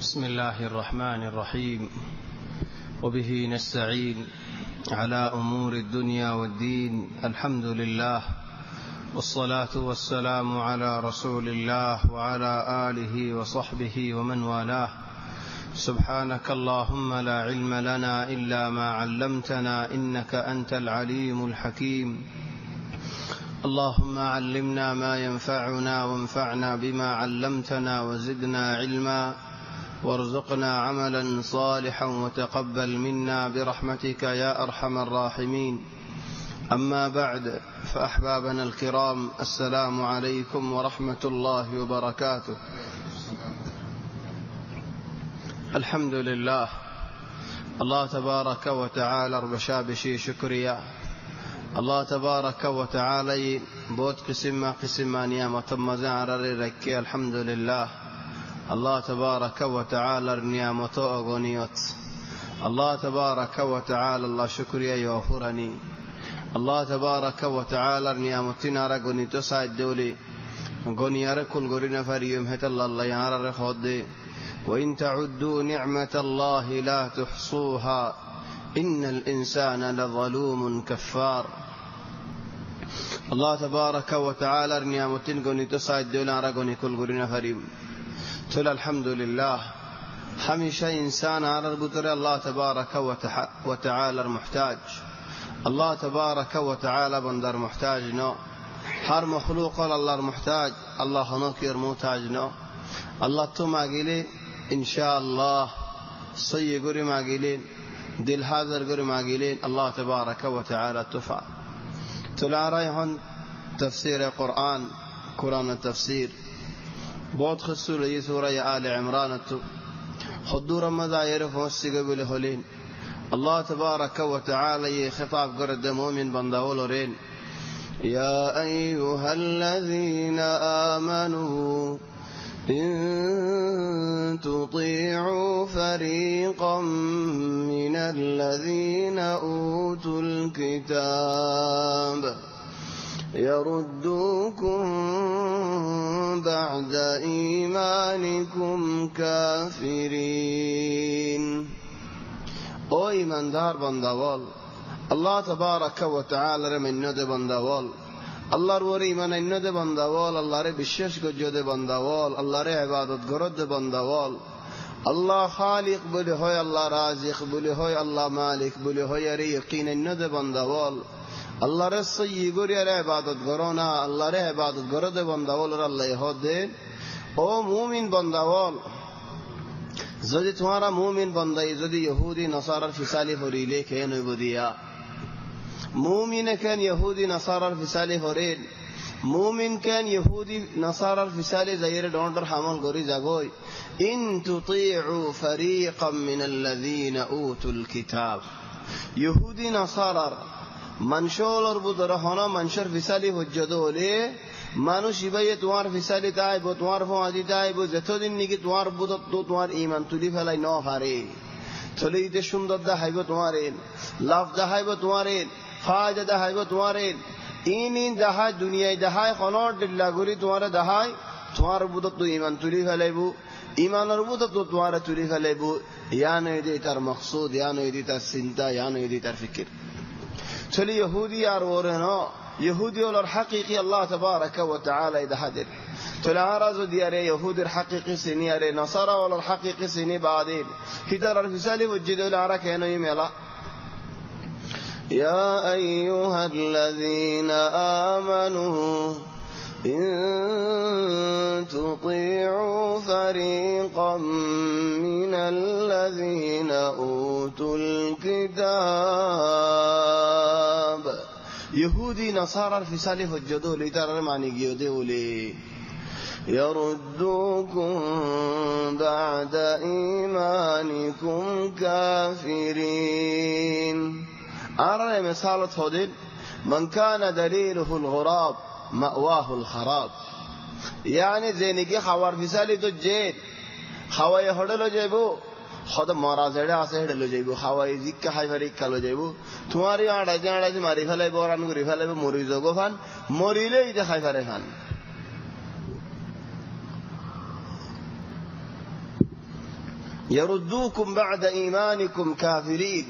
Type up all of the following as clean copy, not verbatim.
بسم الله الرحمن الرحيم. وبه نستعين على أمور الدنيا والدين. الحمد لله، والصلاة والسلام على رسول الله وعلى آله وصحبه ومن والاه. سبحانك اللهم لا علم لنا إلا ما علمتنا إنك أنت العليم الحكيم. اللهم علمنا ما ينفعنا وانفعنا بما علمتنا وزدنا علما وارزقنا عملا صالحا وتقبل منا برحمتك يا أرحم الراحمين. أما بعد، فأحبابنا الكرام، السلام عليكم ورحمة الله وبركاته. الحمد لله، الله تبارك وتعالى ربشابشي شكريا. الله تبارك وتعالى بود قسم نعمة مزعر ركي. الحمد لله، الله تبارك وتعالى نعمة أغنيت. الله تبارك وتعالى الله شكريا يغفرني. الله تبارك وتعالى نعمتنا رغني تسعد دولي غني كل غرنا فريم هت الله يعرر خد. وإن تعدوا نعمة الله لا تحصوها إن الإنسان لظلوم كفار. الله تبارك وتعالى نعمتنا غني تسعد دولي رغني كل غرنا فريم تل. الحمد لله، هميشه إنسان على البطر الله تبارك وتعالى محتاج. الله تبارك وتعالى بندر محتاج نو. هر مخلوق الله محتاج. الله نكر محتاج نو. الله تو ماگیلی إن شاء الله سيغوري ماگیلین دل حاضر غوري ماگیلین. الله تبارك وتعالى تفع تلاريهن تفسير قرآن التفسير بود خصوصا یہ سورہ آل عمران حضور مذائر فوسق بالهلين. الله تبارك وتعالى خطاب قرد مؤمن بنداولورين. يا أيها الذين آمنوا إن تطيعوا فريقا من الذين أوتوا الكتاب يردوكم بعد إيمانكم كافرين. او ایماندار بندوال، الله تبارك وتعالى من ند بندوال، الله رو ایمان ند بندوال، الله ر بشش گجد بندوال، الله ر عبادت گرد بندوال. الله خالق بله های، الله رازق بله های، الله مالک بله های ر یقین ند بندوال. الله ر سیگوری ر عبادت گرانا، الله ر عبادت گرد بندوال ر الله یهود دے. او مومن بندوال، زدی تمہارا مومن بندائی زدی یہودی نصارى الفسالی فریلے کینو بدیا. مومن كان يهودي نصارى الفسالي هورين. مومن كان يهودي نصارى الفسالي زير دونر حمل غوري زغوي. إن تطيعوا فريقا من الذين أوتوا الكتاب. يهودي نصارى منشول بدرهنا منشر فسالي وجدولي মানুষ ইবাইয়ে তোমার ফিসালি তাইব, তোমার ফমাদি তাইব, যতদিন নাকি তোমার বুদত তোমার ঈমান তুলি ফেলাই ন পারে চলে দিতে সুন্দর দেখাইব তোমার, লাভ দেখাইব তোমার, ফায়দা দেখাইব তোমার। ইন দেখায় দুনিয়ায় দেখায় খনর দিল্লা করি তোমার দেখায় তোমার বুদত ঈমান তুলি ফেলাইব, ঈমানের বুদত তোমার তুলি ফেলাইব। ইয়া নয় দি তার মকসুদ, ইয়া নয় দি তার চিন্তা, ইয়া নয় দি তার ফিকির। চলে ইহুদি আর ওরে ন يهودي ولا الحقيقي الله تبارك وتعالى إذا حدر تلعرض دياري يهودي الحقيقي سنياري نصارى ولا الحقيقي سني بعدين هدر الفسالي وجدوا العرك هنا يميلا. يا أيها الذين آمنوا إن تطيعوا فريقا من الذين أوتوا الكتاب يهودي نصارى الفسالي فجدوا لي ترى معني جيودوا لي يردوكم بعد إيمانكم كافرين. أرى مثال هذين من كان دليله الغراب مأواه الخراب. يعني زينكي خوار فسالي تجيد خواه هدلو جيبو خود مارازڑے آسے ہڑلو جائیبو، خواہی زکا حی فریق کلو جائیبو، تمہاری آڑا ماری فلائی بوران گری فلائی بو موریزو گو فان موریلے ایدے حی فریق فان. ইয়ারুদ্দুকুম বা'দা ঈমানিকুম কাফিরিন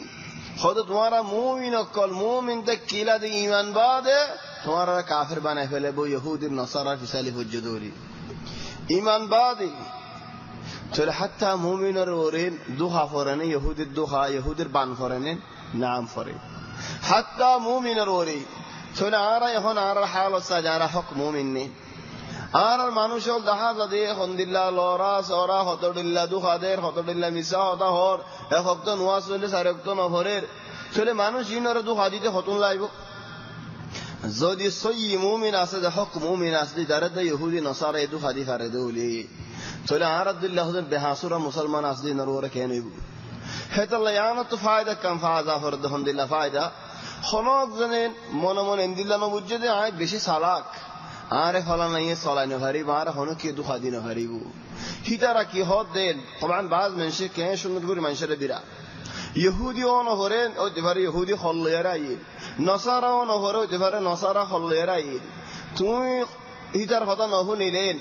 খোদ তোমারা মুমিন অকল মুমিন তে কিলা দি ঈমান বাদে তোমারা কাফির বানায় ফেলবো ইহুদি নসারা ফিসালি হুজুদুরি ঈমান বাদে চলে হাত্তা মুমিনের ওরে দুহা ফরেনে ইহুদির দুহা ইহুদির বান ফরেনে নাম ফরে হাত্তা মুমিনের ওরে চলে আরা এখন আর হাল সাজারা হক মুমিন নে আর মানুষ দেখা যাবে হন্দিল্লা লরা সরা হতডিল্লা দুহাদের হতডিল্লা মিসা হতা হর এক হপ্ত নোয়া চলে চার হপ্ত নহরের চলে মানুষ ইনরে দুহা দিতে হতুন লাইব যদি সই মুমিন আছে যে হক মুমিন আসলি যারা তো ইহুদি নসারা এ দুহা দি ফারে দেউলি চলে আর আব্দুল্লাহ বেহাসুরা মুসলমান আসলি নরওরে কেন হইব হেতাল্লা ইয়ানা তো ফায়দা কাম ফায়দা ফর হন্দিল্লা ফায়দা খনক জানেন মনে মনে ইন্দিল্লা ন বুঝে দে আয় বেশি চালাক আরে ফলা নাই চলাই নহারিব আর হন কি দুখা দিন হারিব হিতারা কি হদ দেন তমান বাজ মানুষে কে সুন্দর করে মানুষের দিরা ইহুদি ও নহরেন ও দেবারে ইহুদি হল্লের আইন নসারা ও নহরে ও দেবারে নসারা হল্লের আইন তুমি হিতার কথা নহুনিলেন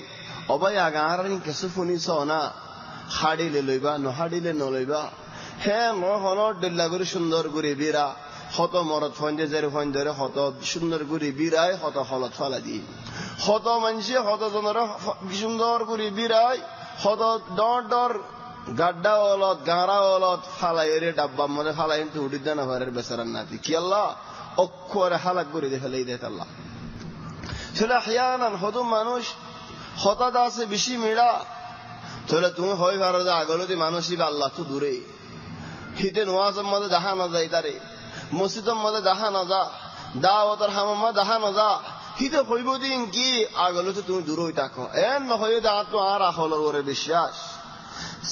অবাই আগার কিছু শুনিছ না হাড়িলে লইবা নহাড়িলে নলইবা হে নহনর দিল্লা করে সুন্দর করে বিরা হত মরদ ফন্দে জের ফন্দরে হত সুন্দর করে বিরাই হত হলত ফলা দি হত মানুষে হত জনের সুন্দর করে বিরাই হত ডর ডর গাড্ডা ওলত গাঁড়া ওলত ফালাই রে ডাব্বার মধ্যে ফালাই কিন্তু উঠি দেন ঘরের বেচারার নাতি কি আল্লাহ অক্ষরে হালাক করে দিয়ে ফেলাই দেয় আল্লাহ সেটা হিয়ানান হত মানুষ হতাদ আছে বেশি মেড়া তাহলে তুমি হয় ভালো যে আগলতি মানুষই আল্লাহ তো দূরে হিতে নোয়াজের মধ্যে দেখা না যায় তারে মসজিদের মধ্যে দেখা না যা দাওয়াতের হামামা দেখা না যা হিতে হইব দিন কি আগলতি তুমি দূর হই থাকো এন নহয়ে দা তো আর আহলের ওরে বিশ্বাস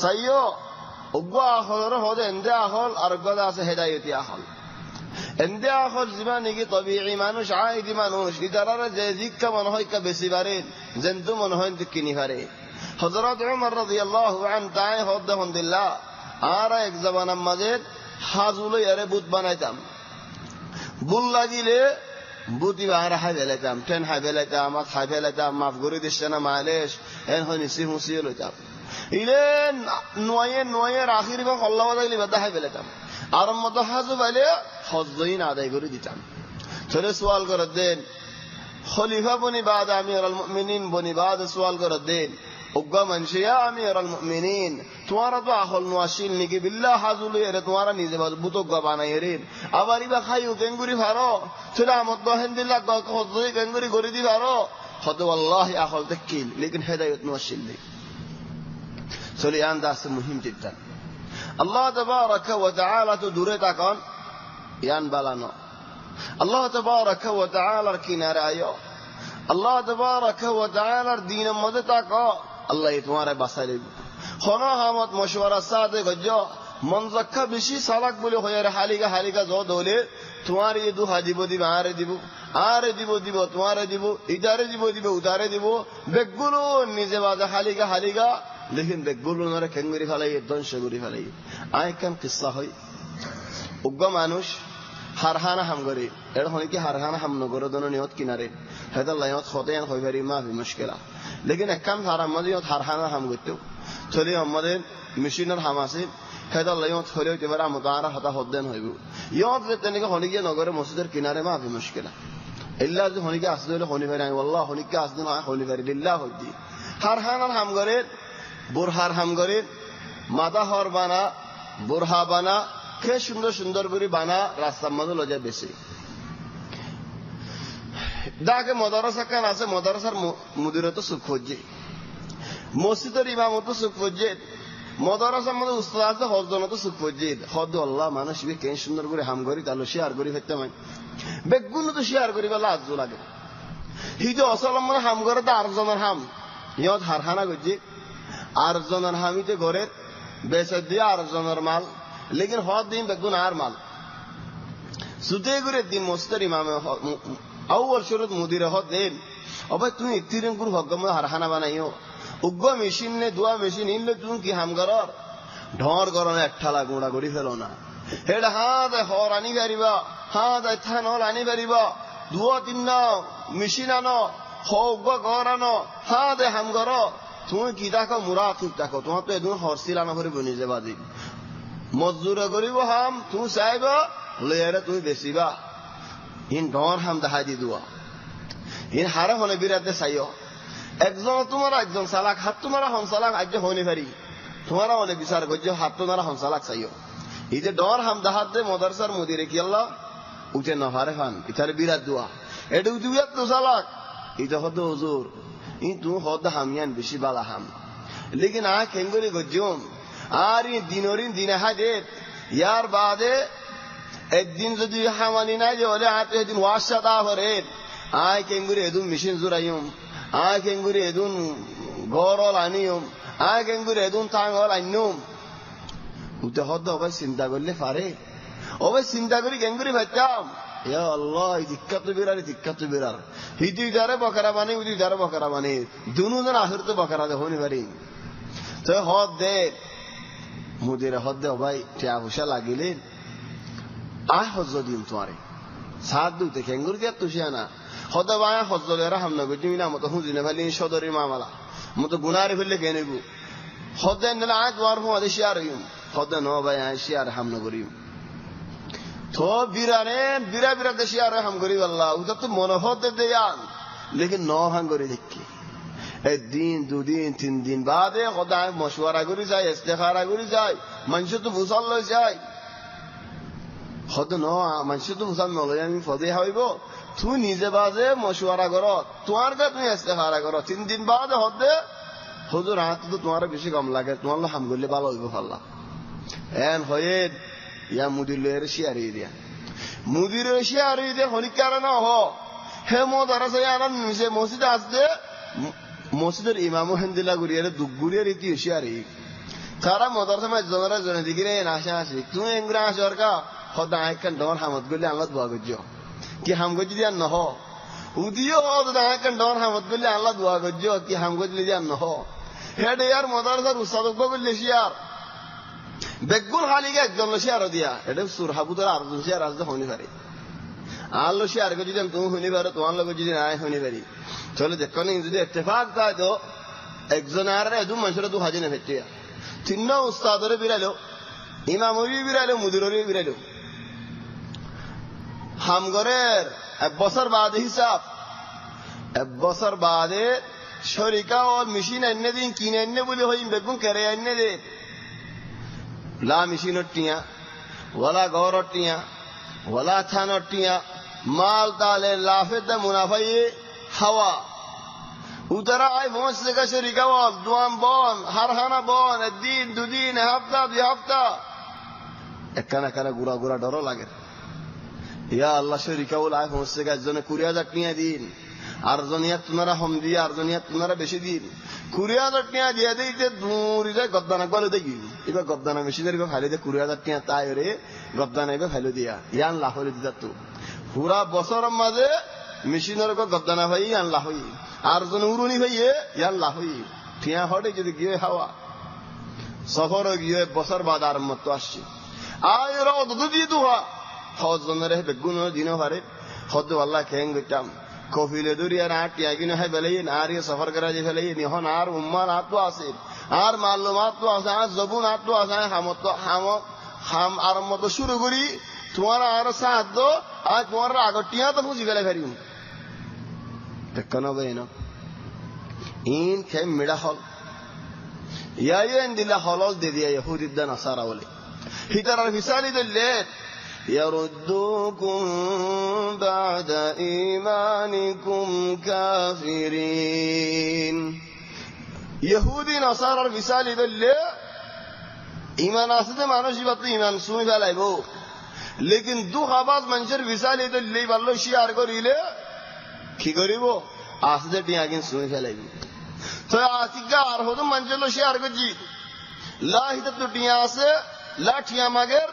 সাইয়ো অজ্ঞা আহলের হদে এন্দে আহল আর অজ্ঞা আছে হেদায়েতি আহল এন্দে আহল জীবন নাকি তবিঈ মানুষ আইদি মানুষ ইদারারে যে জিক্কা মনে হয় কা বেশি বারে জন্তু মনে হয় তো কিনি পারে হযরত ওমর রাদিয়াল্লাহু আনহু তাই হদ আলহামদুলিল্লাহ আর এক জামানার মাঝে হাজুলো এরে বুত বানাইতাম বুল লাগিলে বুতি আর হাই বেলাইতাম ট্রেন হাই বেলাইতাম মাছ হাই বেলাইতাম মাফ করে দিচ্ছে না মালেশ এন হয় নিচি হুঁচিয়ে লইতাম ইলে নয়ের আখির বা হল্লা বাজাইলে বাদা হাই বেলাইতাম আর মতো হাজু বাইলে হজইন আদায় করে দিতাম চলে সোয়াল করে দেন খলিফা বনি বাদ আমিরুল মুমিনিন বনি বাদ সোয়াল করে দেন উগ্গা মানুষিয়া আমিরুল মুমিনিন তোমারা তো আহল নোয়াশিল নাকি বিল্লাহ হাজুল এরে তোমারা নিজে বুতগ্গা বানাই এরেন আবার ইবা খাইও কেঙ্গুরি ভারো সেটা আমদ বহেন্দিল্লাহ হজই কেঙ্গুরি করে দি ভারো হত আল্লাহি আহল তাকিল লেকিন হেদায়েত নোয়াশিল নেই চলে আন্দাজ মুহিম জিদ্দান আল্লাহ তাবারাকা ওয়া তাআলা তো দূরে তাকান ইয়ান বালানো আল্লাহ তাবারাকা ওয়া তাআলার কিনারে আয়ো আল্লাহ তাবারাকা ওয়া তাআলার দ্বীনের মধ্যে তাকো আল্লাহ তোমারে বাঁচাই দেব খনা হামত মশওয়ারা সাথে গজ্জো মন জাক্কা বেশি সালাক বলে হয়ে হালিকা জ দলে তোমার এই দু হাজিব দিব আরে দিব তোমারে দিব ইদারে দিব উদারে দিব বেগুলো নিজে বাজা হালিকা লেকিন বেগুলো নরে কেঙ্গুরি ফেলাই ধ্বংস করে ফেলাই আয় কেন কিসসা হয় উগ্র মানুষ হারহানা হাম করে এর হয় কি হারহানা হাম নগর দন নিয়ত কিনারে হেদা লাইত খতেন হই পারি মা বি মুশকিলা লেকিন একখান হারাম মধ্যে হারহানা হাম করতে চলে আমাদের মেশিনের হাম আছে হেদা লাইত হলে হইতে পারে আমতারা হতা হদ্দেন হইব ইয়ত যে তেনেকে হনিকে নগরে মসজিদের কিনারে মা বি মুশকিলা ইল্লা যে হনিকে আসলে হনি পারি না আল্লাহ হনিকে আসলে না হনি পারি লিল্লাহ হইদি হারহানার হাম করে বুরহার হাম করে মাদা হর বানা বুরহা বানা কে সুন্দর করে বানা রাস্তার মধ্যে লজা বেশি দাকে মদারসা কান আছে মদারসার মুদিরত সুখ খুঁজে মসজিদের ইমামত সুখ খুঁজে মদারসার মধ্যে উস্তাদ আছে হজনত সুখ খুঁজে হদ আল্লাহ মানুষ কে সুন্দর করে হাম করি তাহলে শেয়ার করি ফেলতে হয় বেগুন তো শেয়ার করি বলে আজ লাগে হিজো অসলম মানে হাম করে তো আরজনের হাম ইয়ত হারহানা করছে আরজনের হামিতে ঘরের বেসে দিয়ে আরজনের মাল লেকিন হদ দিন বেগুন আর মাল সুতে করে দিন মস্তার ইমামে আউয়াল শুরুত মুদিরে হদ দেন অবাই তুমি ইতিরিম গুরু হগম হারহানা বানাইও উগ্র মেশিন নে দুয়া মেশিন ইনলে তুমি কি হাম করর ঢর গরনে একঠালা গুঁড়া গড়ি ফেলো না হেড হাত হর আনি পারিবা হাত থানল আনি পারিবা দুয়া তিন মেশিন আনো উগ্র ঘর আনো হাত হাম কর তুমি কি থাকো মুরাকিব থাকো তোমার তো এদিন হরসিলানা করে বনি যাবা দিন মজদুরা করিব হাম তুমি চাইব লইয়ারে তুমি বেচিবা ইন ডর হাম দেখাই দি দোয়া ইন হারে হনে বিরাতে চাইও একজন তোমার একজন চালাক হাত তোমার হন চালাক আজ হনি পারি তোমার অনেক বিচার করছো হাত তোমার হন চালাক চাইও এই যে ডর হাম দাহাত দে মদারসার মুদিরে কি আল্লাহ উঠে নহারে ফান ইতারে বিরাট দোয়া এটা উঠে তো চালাক এটা হদ হুজুর ই তুমি হদ হামিয়ান বেশি বালা হাম লেকিন আ কেঙ্গরি গজ্জম আর ই দিনরিন দিনে হাজে ইয়ার বাদে একদিন যদি হামানি নাই যে হলে আতে একদিন ওয়াসা দা হরে আয় কেঙ্গুরি এদুন মেশিন জুরাইম আয় কেঙ্গুরি এদুন গরল আনিয়ম আয় কেঙ্গুরি এদুন তাঙ্গল আইনুম উতে হদ অবাই চিন্তা করলে পারে অবাই চিন্তা করি কেঙ্গুরি ভাইতাম ইয়া আল্লাহ এই দিক্কাত বিরার হিদি দারে বকরা বানি উদি দারে বকরা বানি দুনুজন আখির তো বকরা দে হনি পারি তো হদ দে মুদিরে হদ দে অবাই টিয়া পয়সা লাগিলে আয় হজ্জ দিন তোমারে সাত দুতে কেঙ্গুরি দিয়া তুষিয়ানা হদ বায়া হজ্জ লেরা হামনা গজি মিনা মতো হুজিনে ভালি সদরি মামালা মতো গুনারে ফেললে কে নেব হদ নেলা আয় তোমার হুমাদে শিয়ার হইম হদ ন ভাই আয় শিয়ার হামনা করিম তো বিরা দেশি আর হাম করি আল্লাহ উধর তো মনোহদ দেয়ান লেকিন ন হাম করি দেখি একদিন দুদিন 3 দিন বাদে খোদায় মশওয়ারা করি যায় ইস্তেখারা করি যায় মানুষ তো বুঝাল লই যায় খোদ ন মানুষ তো বুঝাল নলই আমি ফদে হইব তুই নিজে বাজে মশওয়ারা কর তোমার কা তুমি ইস্তেখারা কর 3 দিন বাদে হদে হুজুর হাত তো তোমার বেশি কম লাগে তোমার হাম করলে ভালো হইব আল্লাহ এন হয়ে ইয়া মুদিরের শিয়ারি দিয়া মুদিরের শিয়ারি দিয়া হনিকার না হ হে মদারাসে আনান মিশে মসজিদে আসবে মসজিদের ইমামু হেন্দিলা গুরিয়ারে দুগুরিয়ার ইতি শিয়ারি সারা মদারসা মে জনরা জনে দিগিরে নাশা আসি তুমি এংরা আসরকা খোদা আইকান ডর হামত গলি আল্লাহ দোয়া গজ্জো কি হাম গজ্জি দিয়া নহ উদিও খোদা আইকান ডর হামত গলি আল্লাহ দোয়া গজ্জো কি হাম গজ্জি দিয়া নহ হেডে ইয়ার মদারসার উস্তাদ গলি শিয়ার বেগুন হালিকে একজন শিয়ার দিয়া এটা সুরহাবুদের আরজন শিয়ার আসতে হনি পারে আর লো শিয়ার যদি তুমি শুনি পারো তোমার লোক যদি নাই শুনি পারি তাহলে দেখো যদি ইত্তেফাক থাকে তো একজন আর এদু মানুষের দু হাজিনে ফেটিয়া 3 উস্তাদরে বিরালো ইমামরি বিরালো মুদিররি বিরালো হামগরের 1 বছর বাদে হিসাব 1 বছর বাদে শরিকা ও মেশিন এনে দিন কিনে এনে বলে হই বেগুন কেড়ে এনে দে লা মিশিনটিয়া ওয়ালা গৌরটিয়া ওয়ালা থানটিয়া মাল তালে লাফেদ মুনাফাই হাওয়া উতরা আই পৌঁছ থেকে শরিকা ওয়াল দুয়াম বন হারহানা বন একদিন দুদিন হপ্তা 2 হপ্তা একখানা গুড়া ডর লাগে ইয়া আল্লাহ শরিকা ওয়াল আই পৌঁছ থেকে একজনে 20,000 নিয়ে দিন আর জনিয়া তোমারা হম দিয়ে আর জনিয়া তোমারা বেশি দিন 20,000 টাকা দিয়ে দিতে দূরে যায় গদ্দানা গলে দেখি এবার গদ্দানা মেশিনের খালি দিয়ে 20,000 টাকা তাই রে গদ্দানা এবার ফেলে দিয়া ইয়ান লাহলে দিতা তো পুরা বছর মাঝে মেশিনের গদ্দানা ভাই ইয়ান লাহই আর জন উরুনি ভাইয়ে ইয়ান লাহই ঠিয়া হটে যদি গিয়ে হাওয়া সফর গিয়ে বছর বাদ আর মত আসছে আয় রদ দুদি দুহা হজ জনের বেগুন দিন হারে হদ আল্লাহ খেং গইতাম কফিলে দুরিয়ার আটিয়া কিনে হয় বেলাই আর সফর করা যে ফেলাই নিহন আর উম্মার আতো আছে আর মালুমাত তো আছে আর জবুন আতো আছে হাম আর মতো শুরু করি তোমার আর সাহায্য আর তোমার আগটিয়া তো বুঝি ফেলে ফেরি দেখনো বেন ইন খে মিড়া হল ইয়াইন দিলা হলল দে দিয়া ইহুদিদ্দান আসারা বলে হিতার মিসালি দিলে يردوكم بعد إيمانكم كافرين يهودي نصارى المثال بالله إيمان أصدق معنوش بطل إيمان سوي فلايبو लेकिन दो खाबाज मंशर विसाले तो ले बल्लो शियार को रिले की करीबो आसदे टियागिन सुई फैलाइबो तो आसिका आर हो तो मंशलो शियार को जी ला हित तो टिया से ला टिया मगर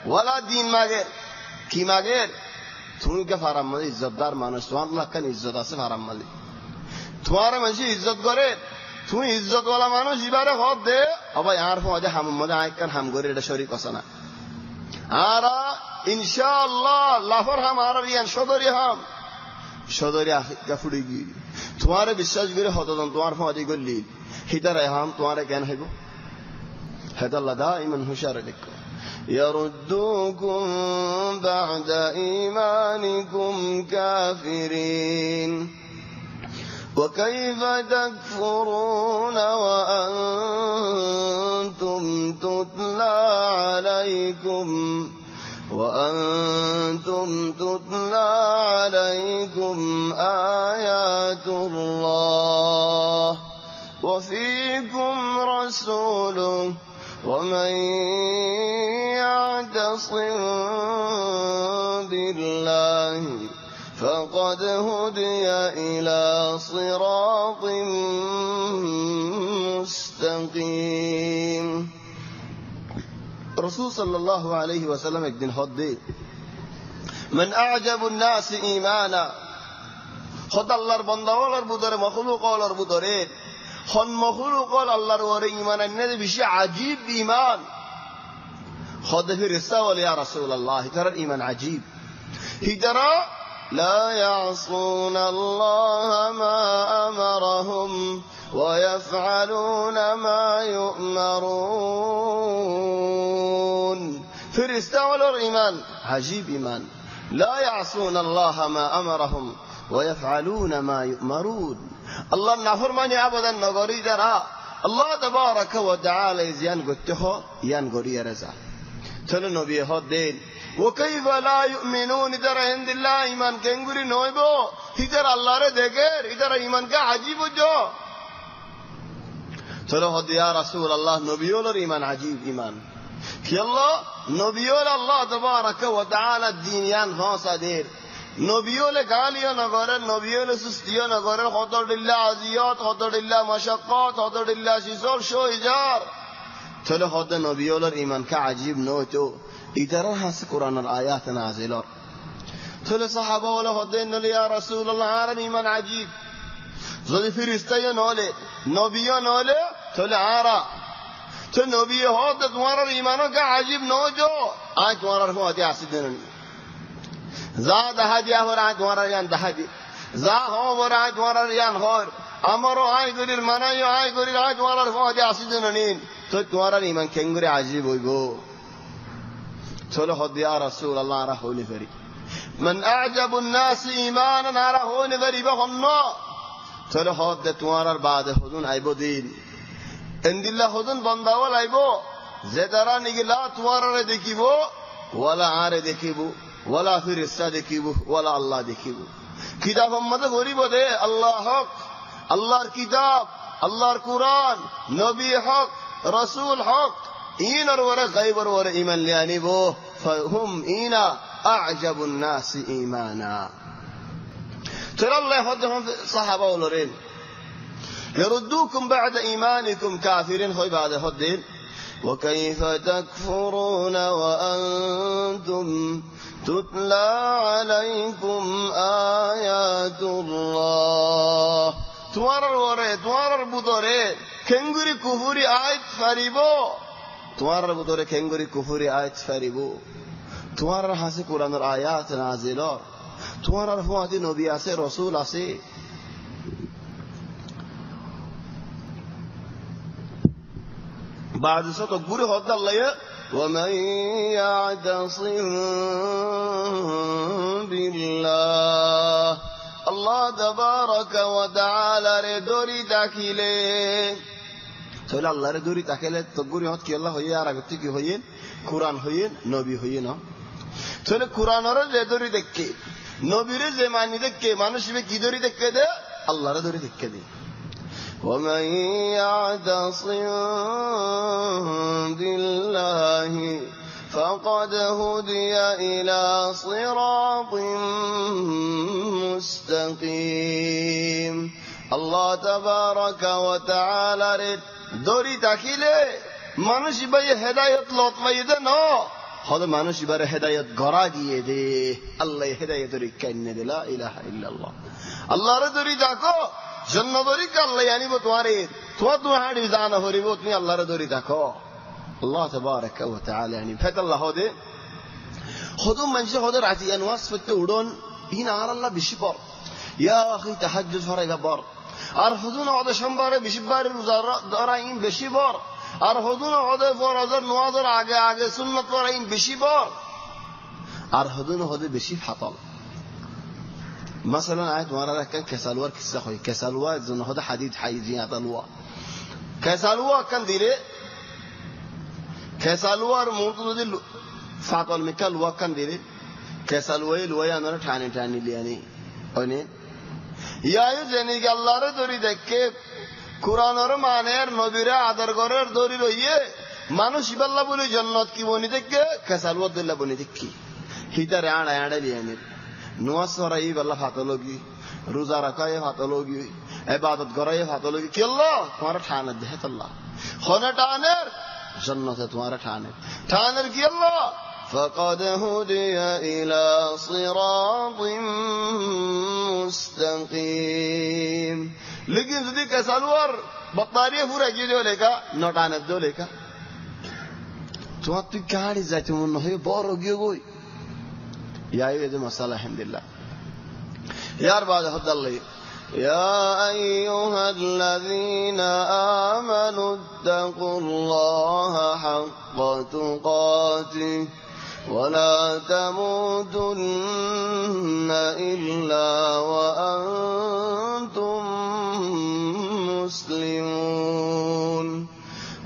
वाला दीन मागेर की मागेर तुम के फाराम मली इज्जतदार मानुष तुम अल्लाह का इज्जत आसे फाराम मली तुम्हारे मंशी इज्जत करे तुम इज्जत वाला मानुष इबारे होत दे अब यार हो आजा हम मजा आए कर हम गोरे शरीक असना आरा इंशाअल्लाह लाफर हम आरा रियान शोदरी हम शोदरी का फुड़ेगी তোমারে বিশ্বাস করে হতজন তোমার ফাঁদি করলি হিতার হাম তোমারে কেন হইব হেদাল্লাহ দা ইমান হুশারে দেখো يردوكم بعد إيمانكم كافرين وكيف تكفرون وأنتم تتلى عليكم آيات الله وفيكم رسوله ومن يعتصم بالله فقد هدي إلى صراط مستقيم رسول صلى الله عليه وسلم এক দিন হদ্দে من أعجب الناس إيمانا خد আল্লাহর বান্দাওয়ালার ভিতরে মাখলুকালার ভিতরে হন মখলুকাল আল্লাহর ওরে ঈমান আননে বেশি আজীব ঈমান خد ফেরেশতা বলে ইয়া রাসূলুল্লাহ তার ঈমান আজীব হিতারা لا يعصون الله ما أمرهم ويفعلون ما يؤمرون ফেরেশতা ওয়ালার ঈমান আজীব ঈমান لا يعصون الله ما أمرهم ويفعلون ما يؤمرون الله নাফরমানি আবাদান নগরী যারা আল্লাহ তাবারাক ওয়া তাআলা জিয়ান করতে হয় ইয়ান গরিয়া রাজা চলো নবী হদেন وكيف لا يؤمنون ترى عند الله ایمان কেঙ্গুরি নইবো হিদার আল্লাহরে দেখের ইদার ঈমান কা আজীব হজো চলো হদ ইয়া রাসূলুল্লাহ নবীওর ঈমান আজীব ঈমান কি আল্লাহ নবীওর আল্লাহ তাবারাক ওয়া তাআলা দিনিয়ান ফাসাদের নবীওলে গালিও নগরের নবীওলে সুস্তিও নগরের কতদিল্লা আজিয়াত কতদিল্লা মাশাক্কাত কতদিল্লা শিসল শোইজার চলো হদ নবীওর ঈমান কা আজীব নয়তো ইদার হাস কোরআনের আয়াত নাজিলর চলো সাহাবা ওলে হদেন নলি ইয়া রাসূলুল্লাহ আর ঈমান আজীব যদি ফেরেশতাও নলে নবীও নলে চলো আরা তো নবী হদ তোমার ঈমান কা আজীব নয়তো আজ তোমার ফাতি আসিদেন যা দাহাদিয়া হর আজ তোমার ইয়ান দাহাদি যা হর আজ তোমার ইয়ান হর আমারও আই গরির মানাইও আই গরির আজ তোমার ফাতি আসিদেন নিন তো তোমার ঈমান কেঙ্গুরে আজীব হইবো চলো হদ ইয়া রাসূলুল্লাহ আরা হইলে ফেরি من اعجب الناس ايمانا আরা হইলে ফেরি বহন্ন চলো হদ তোমার বাদে হদুন আইবো দিন ইনদিল্লাহ হদুন বান্দাওয়াল আইবো যে তারা নিগিলা তোমারে দেখিব ওয়ালা আরে দেখিব ওয়ালা ফেরেশতা দেখিব ওয়ালা আল্লাহ দেখিব কিতাব মধ্যে গরিব দে আল্লাহ হক আল্লাহর কিতাব আল্লাহর কুরআন নবী হক রাসূল হক ইনার ওরে গায়বর ওরে ঈমান লিয়ানিবো ফাহুম ইনা আ'জাবুন নাস ঈমানা ترى হদহম সাহাবা ওলরেন يردوكم بعد إيمانكم كافرين خوي بعد هدين وكيف تكفرون وأنتم تتلى عليكم آيات الله توارر بدره كنغري كفري آيات فريبو توارر بدره كنغري كفري آيات فريبو توارر حاسي قرآن الآيات نازلار توارر فواتي نبي آسي رسول آسي بعد سطر قولي هدى الله ومن يعتصم بالله الله تبارك وتعالى ردوري تاكيلي تقول الله ردوري تاكيلي تقولي هدى كي الله هي عرقتي كي هين قرآن هين نبي هين تقول قرآن ردوري تكي نبي رزماني تكي مانوش بكي دوري تكي ده الله ردوري تكي ده ومن يعتصم بالله فقد هدي إلى صراط مستقيم الله تبارك وتعالى دوري تاكيله মানুষ ভাই হেদায়েত লত পাইদে ন হলে মানুষ বারে হেদায়েত গড়া দিয়ে দে আল্লাহ হেদায়েতের কাইন্নে দিলা ইলাহা ইল্লাল্লাহ আল্লাহর দরি দেখো জন্নদরি আল্লাহ আনিব তোমারে তোমার হাড়ি জানা হরিব তুমি আল্লাহর দরি দেখো আল্লাহ তাবারাক ওয়া তাআলা আনি ফাতাল্লাহ হদে খুদুম মানুষ হদে রাজি আনওয়াস ফতে উড়ন ইন আর আল্লাহ বেশি পর ইয়া আখি তাহাজ্জুদ হরাইবা পর আর হুজুন ওদের সোমবারে বেশিবার রোজা ধরা ইন বেশি বর আর হুজুন ওদের ফরজের নওয়াজের আগে আগে সুন্নাত পড়া ইন বেশি বর আর হুজুন ওদের বেশি ফাতল مثلا آية مرة كان كسالوار كسخوي كسالوار زن هذا حديد حيزين أتلوا كسالوار كان ديره كسالوار موتو دل فاطل مكال وكان ديره كسالوار لويا نور ঠানি লিয়ানি ওনে ইয়ায় জেনে আল্লাহর দরি দেখে কুরআনের মানের নবীরা আদর করার দরি রইয়ে মানুষ ইবাল্লা বলে জান্নাত কি বনি দেখে কসালওয়াত দিল্লা বনি দেখি হিতারে আড়া লিয়ানি নুয়াজ সরাই আল্লাহ ফাতলগি রোজা রাখায় ফাতলগি ইবাদত করায় ফাতলগি কি আল্লাহ তোমার ঠান দেহে আল্লাহ খনে টানের জান্নাতে তোমার ঠানের কি আল্লাহ فقد هدي إلى صراط مستقيم लेकिन যদি কসালওয়ার বতারিয়ে পুরা গিয়ে লেখা নটানের দো লেখা তোমার তুই গাড়ি যাইতে মনে হয় বড় গিয়ে গই ইয়াই এই মাসালা আলহামদুলিল্লাহ ইয়ার বাদ হদাল্লাহ يا أيها الذين آمنوا اتقوا الله حق تقاته ولا تموتن إلا وأنتم مسلمون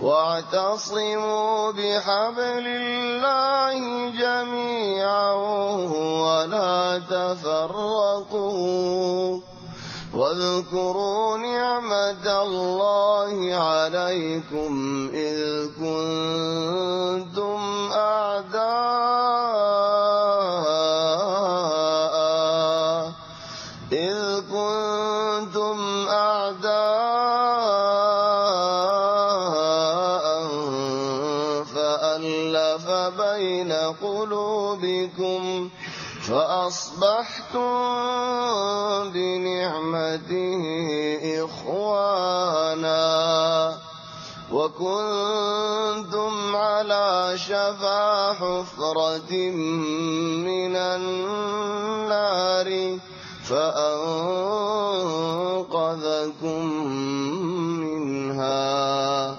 واعتصموا بحبل الله جميعا ولا تفرقوا واذكروا نعمة الله عليكم إذ كنتم أعداء فألف بين قلوبكم فأصبحتم بنعمته إخوانا وكنتم على شفا حفرة من النار فأنقذكم منها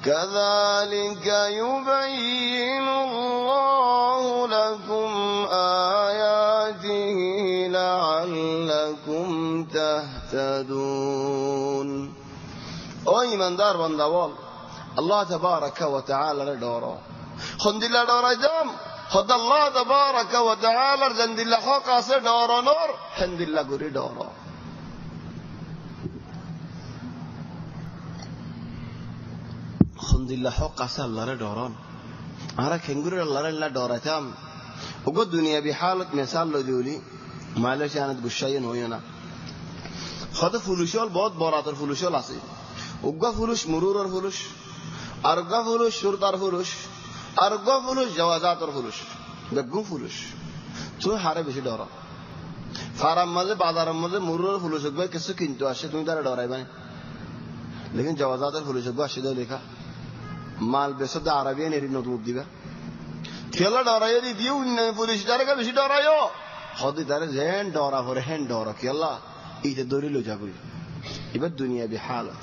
كذلك يبين الله لكم آياته لعلكم تهتدون او ایماندار بندوال الله تبارك وتعالى دورو خندilla دورجام خد الله تبارك وتعالى جندilla حق اسه دورو نور خندilla گوري دورو خندilla حق اسه الله دورون ارا خنگور الله دورتام وقو الدنيا بحالة مثال لو دولي معلش يعني بشاين وينا خد فلوشال बहुत বড়াতর فلوشال আছে উগা ফুলুশ মুরুরর ফুলুশ আরগা ফুলুশ সুরতার ফুলুশ আরগা ফুলুশ জাওয়াজাতর ফুলুশ বেগু ফুলুশ তুই হারে বেশি ডর ফারাম মাঝে বাজারের মধ্যে মুরুরর ফুলুশ গবে কিছু কিনতে আসে তুমি তারা ডরাইবা लेकिन জাওয়াজাতর ফুলুশ গবে আসে লেখা মাল বেসদ আরবিয়ান এর নতুন দিবা খেলা ডরাইয়ে দিও ইন্নে পুলিশ তারকা বেশি ডরাইও হদি তারে জেন ডরা করে হেন ডরা খেলা ইতে দরিলো যাবই এবার দুনিয়া বিহালাত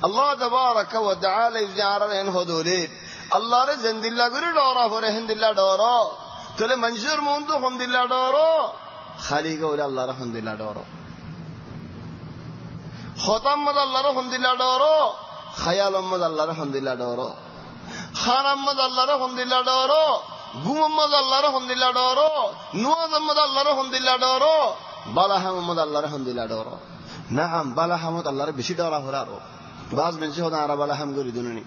আল্লাহ তাবারাকা ওয়া তাআলা ইজারান হদুলিত আল্লাহর জিন্দিল্লাহ করে ডরা করে হিন্দিল্লাহ ডরা তাহলে মানুষের মন তো হিন্দিল্লাহ ডরা খালি করে আল্লাহর হিন্দিল্লাহ ডরা খতাম মদ আল্লাহর হিন্দিল্লাহ ডরা খায়াল মদ আল্লাহর হিন্দিল্লাহ ডরা খারাম মদ আল্লাহর হিন্দিল্লাহ ডরা গুম মদ আল্লাহর হিন্দিল্লাহ ডরা নুয়াজ মদ আল্লাহর হিন্দিল্লাহ ডরা বালাহাম মদ আল্লাহর হিন্দিল্লাহ ডরা নাম বালাহাম আল্লাহর বেশি ডরা হরারো بعض من شهود عرب لهم يريدونني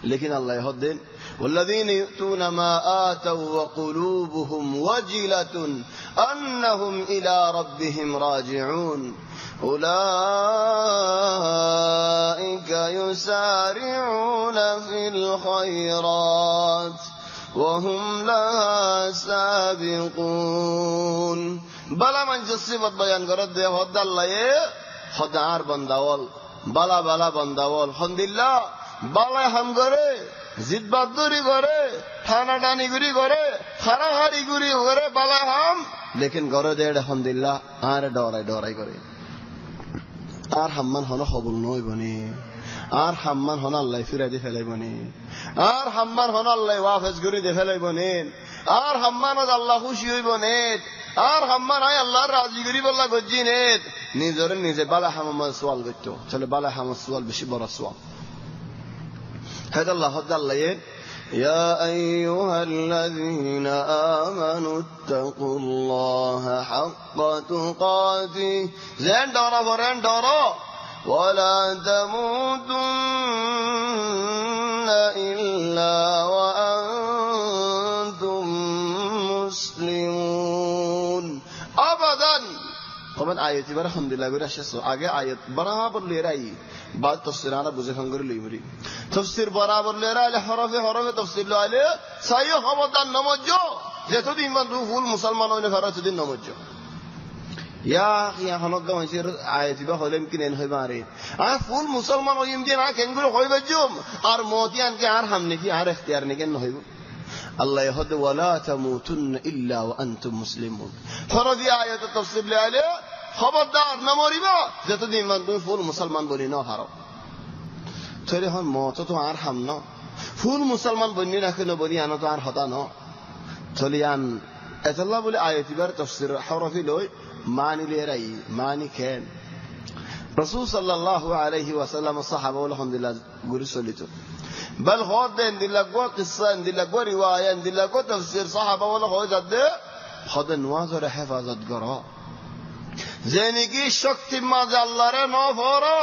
لكن الله يهدن والذين يؤتون ما آتوا وقلوبهم وجلة أنهم إلى ربهم راجعون أولئك يسارعون في الخيرات وهم لها سابقون بلا من جصفت بيان قرد يهد الله خد عرب دول বালা বালা বন্দাওয়াল আলহামদুলিল্লাহ বালা হাম করে জিদবাদুরি করে ঠানা টানি গুরি করে হারাহারি গুরি করে বালা হাম লেকিন গরে দে আলহামদুলিল্লাহ আর ডরাই ডরাই করে আর হাম্মান হন হবল নই বনে আর হাম্মান হন আল্লাহ ফিরাই দিয়ে ফেলাই বনে আর হাম্মান হন আল্লাহ ওয়াফেজ করে দিয়ে ফেলাই বনে আর হাম্মান আল্লাহ খুশি হইব নেত আর হাম্মান হয় আল্লাহর রাজি করি বললা গজ্জি নেত নিজের নিজে বালা হামার সোয়াল করতো চলে বালা হামার সোয়াল বেশি বড় সোয়াল هذا الله هذا الله يا أيها الذين آمنوا اتقوا الله حق تقاته زين دارا برين دارا ولا تموتن إلا وأنتم مسلمون أبدا طبعا آياتي برا الحمد لله برا شسو آگے آیت برابر لے رہی بعد تفسیرانا بوزے خنگر لی مری تفسیر برابر لے رہا ہے حرف تفسیر لے آلے سایہ خبردان نمجو جیتو دی ایمان رو فول مسلمانوں نے فرات دین نمجو یا اخی خنقا منشیر آیتی با خولیم کنین ہوئی بارے فول مسلمان ہوئی امدین کنگر ہوئی بجوم اور موتیان کے آر ہم نے کی آر اختیار نکن ہوئی اللہ یہد ولا تموتن الا وانتم مسلمون فرضی آیت تفسیر لے آلے خبردار نموری با جیتو دی ایمان رو فول مسلمان بولی نو حرام چلی ہن موت تو آر ہم نو فول مسلمان بنی رکھے نو بولی آنو تو آر ہوتا نو چلی آن ایت اللہ بولی آیتی بار تفسیر حرفی لوئی معنی لے رہی معنی کھین رسول صلی اللہ علیہ وسلم صحابہ والحمدللہ گوری سولیتو بل خود دے اندی لگو قصہ اندی لگو روایہ اندی لگو تفسیر صحابہ والحمدللہ دے خود نواز اور حفاظت کرو زینی کی شکتی مازی اللہ رے نو فورا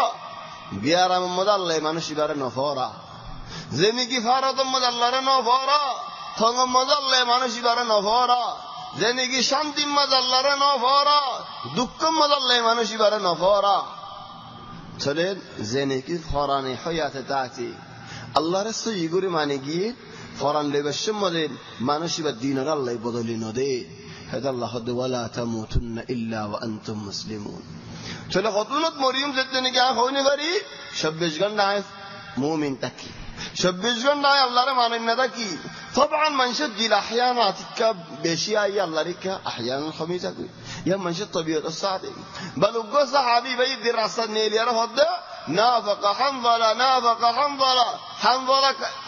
بیارا محمد اللہ منشی بارے نو فورا زینی کی فارت محمد اللہ رے نو فورا تھنگ محمد اللہ منشی بارے نو فورا زینی کی شانتی محمد اللہ رے نو فورا دکم محمد اللہ منشی بارے نو فورا چلے زینی کی فوران حیات تاتی اللہ رسو یگوری معنی گیت فوران لے بشم مدین منشی با دینر اللہ بدلی نو دے هذا الله خد ولا تموتن إلا وأنتم مسلمون چلے خطونت مریم زدنے کیا خونے بری شبش گنڈائے مومن تکی شبش گنڈائے اللہ رہ مانن تکی طبعا منشد جیل احیانا تکا بیشی آئی اللہ رکا احیانا خمیسہ کوئی یا منشد طبیعت السعادی بل اگو صحابی بید در رسد نیلی رفت نافق حنظلہ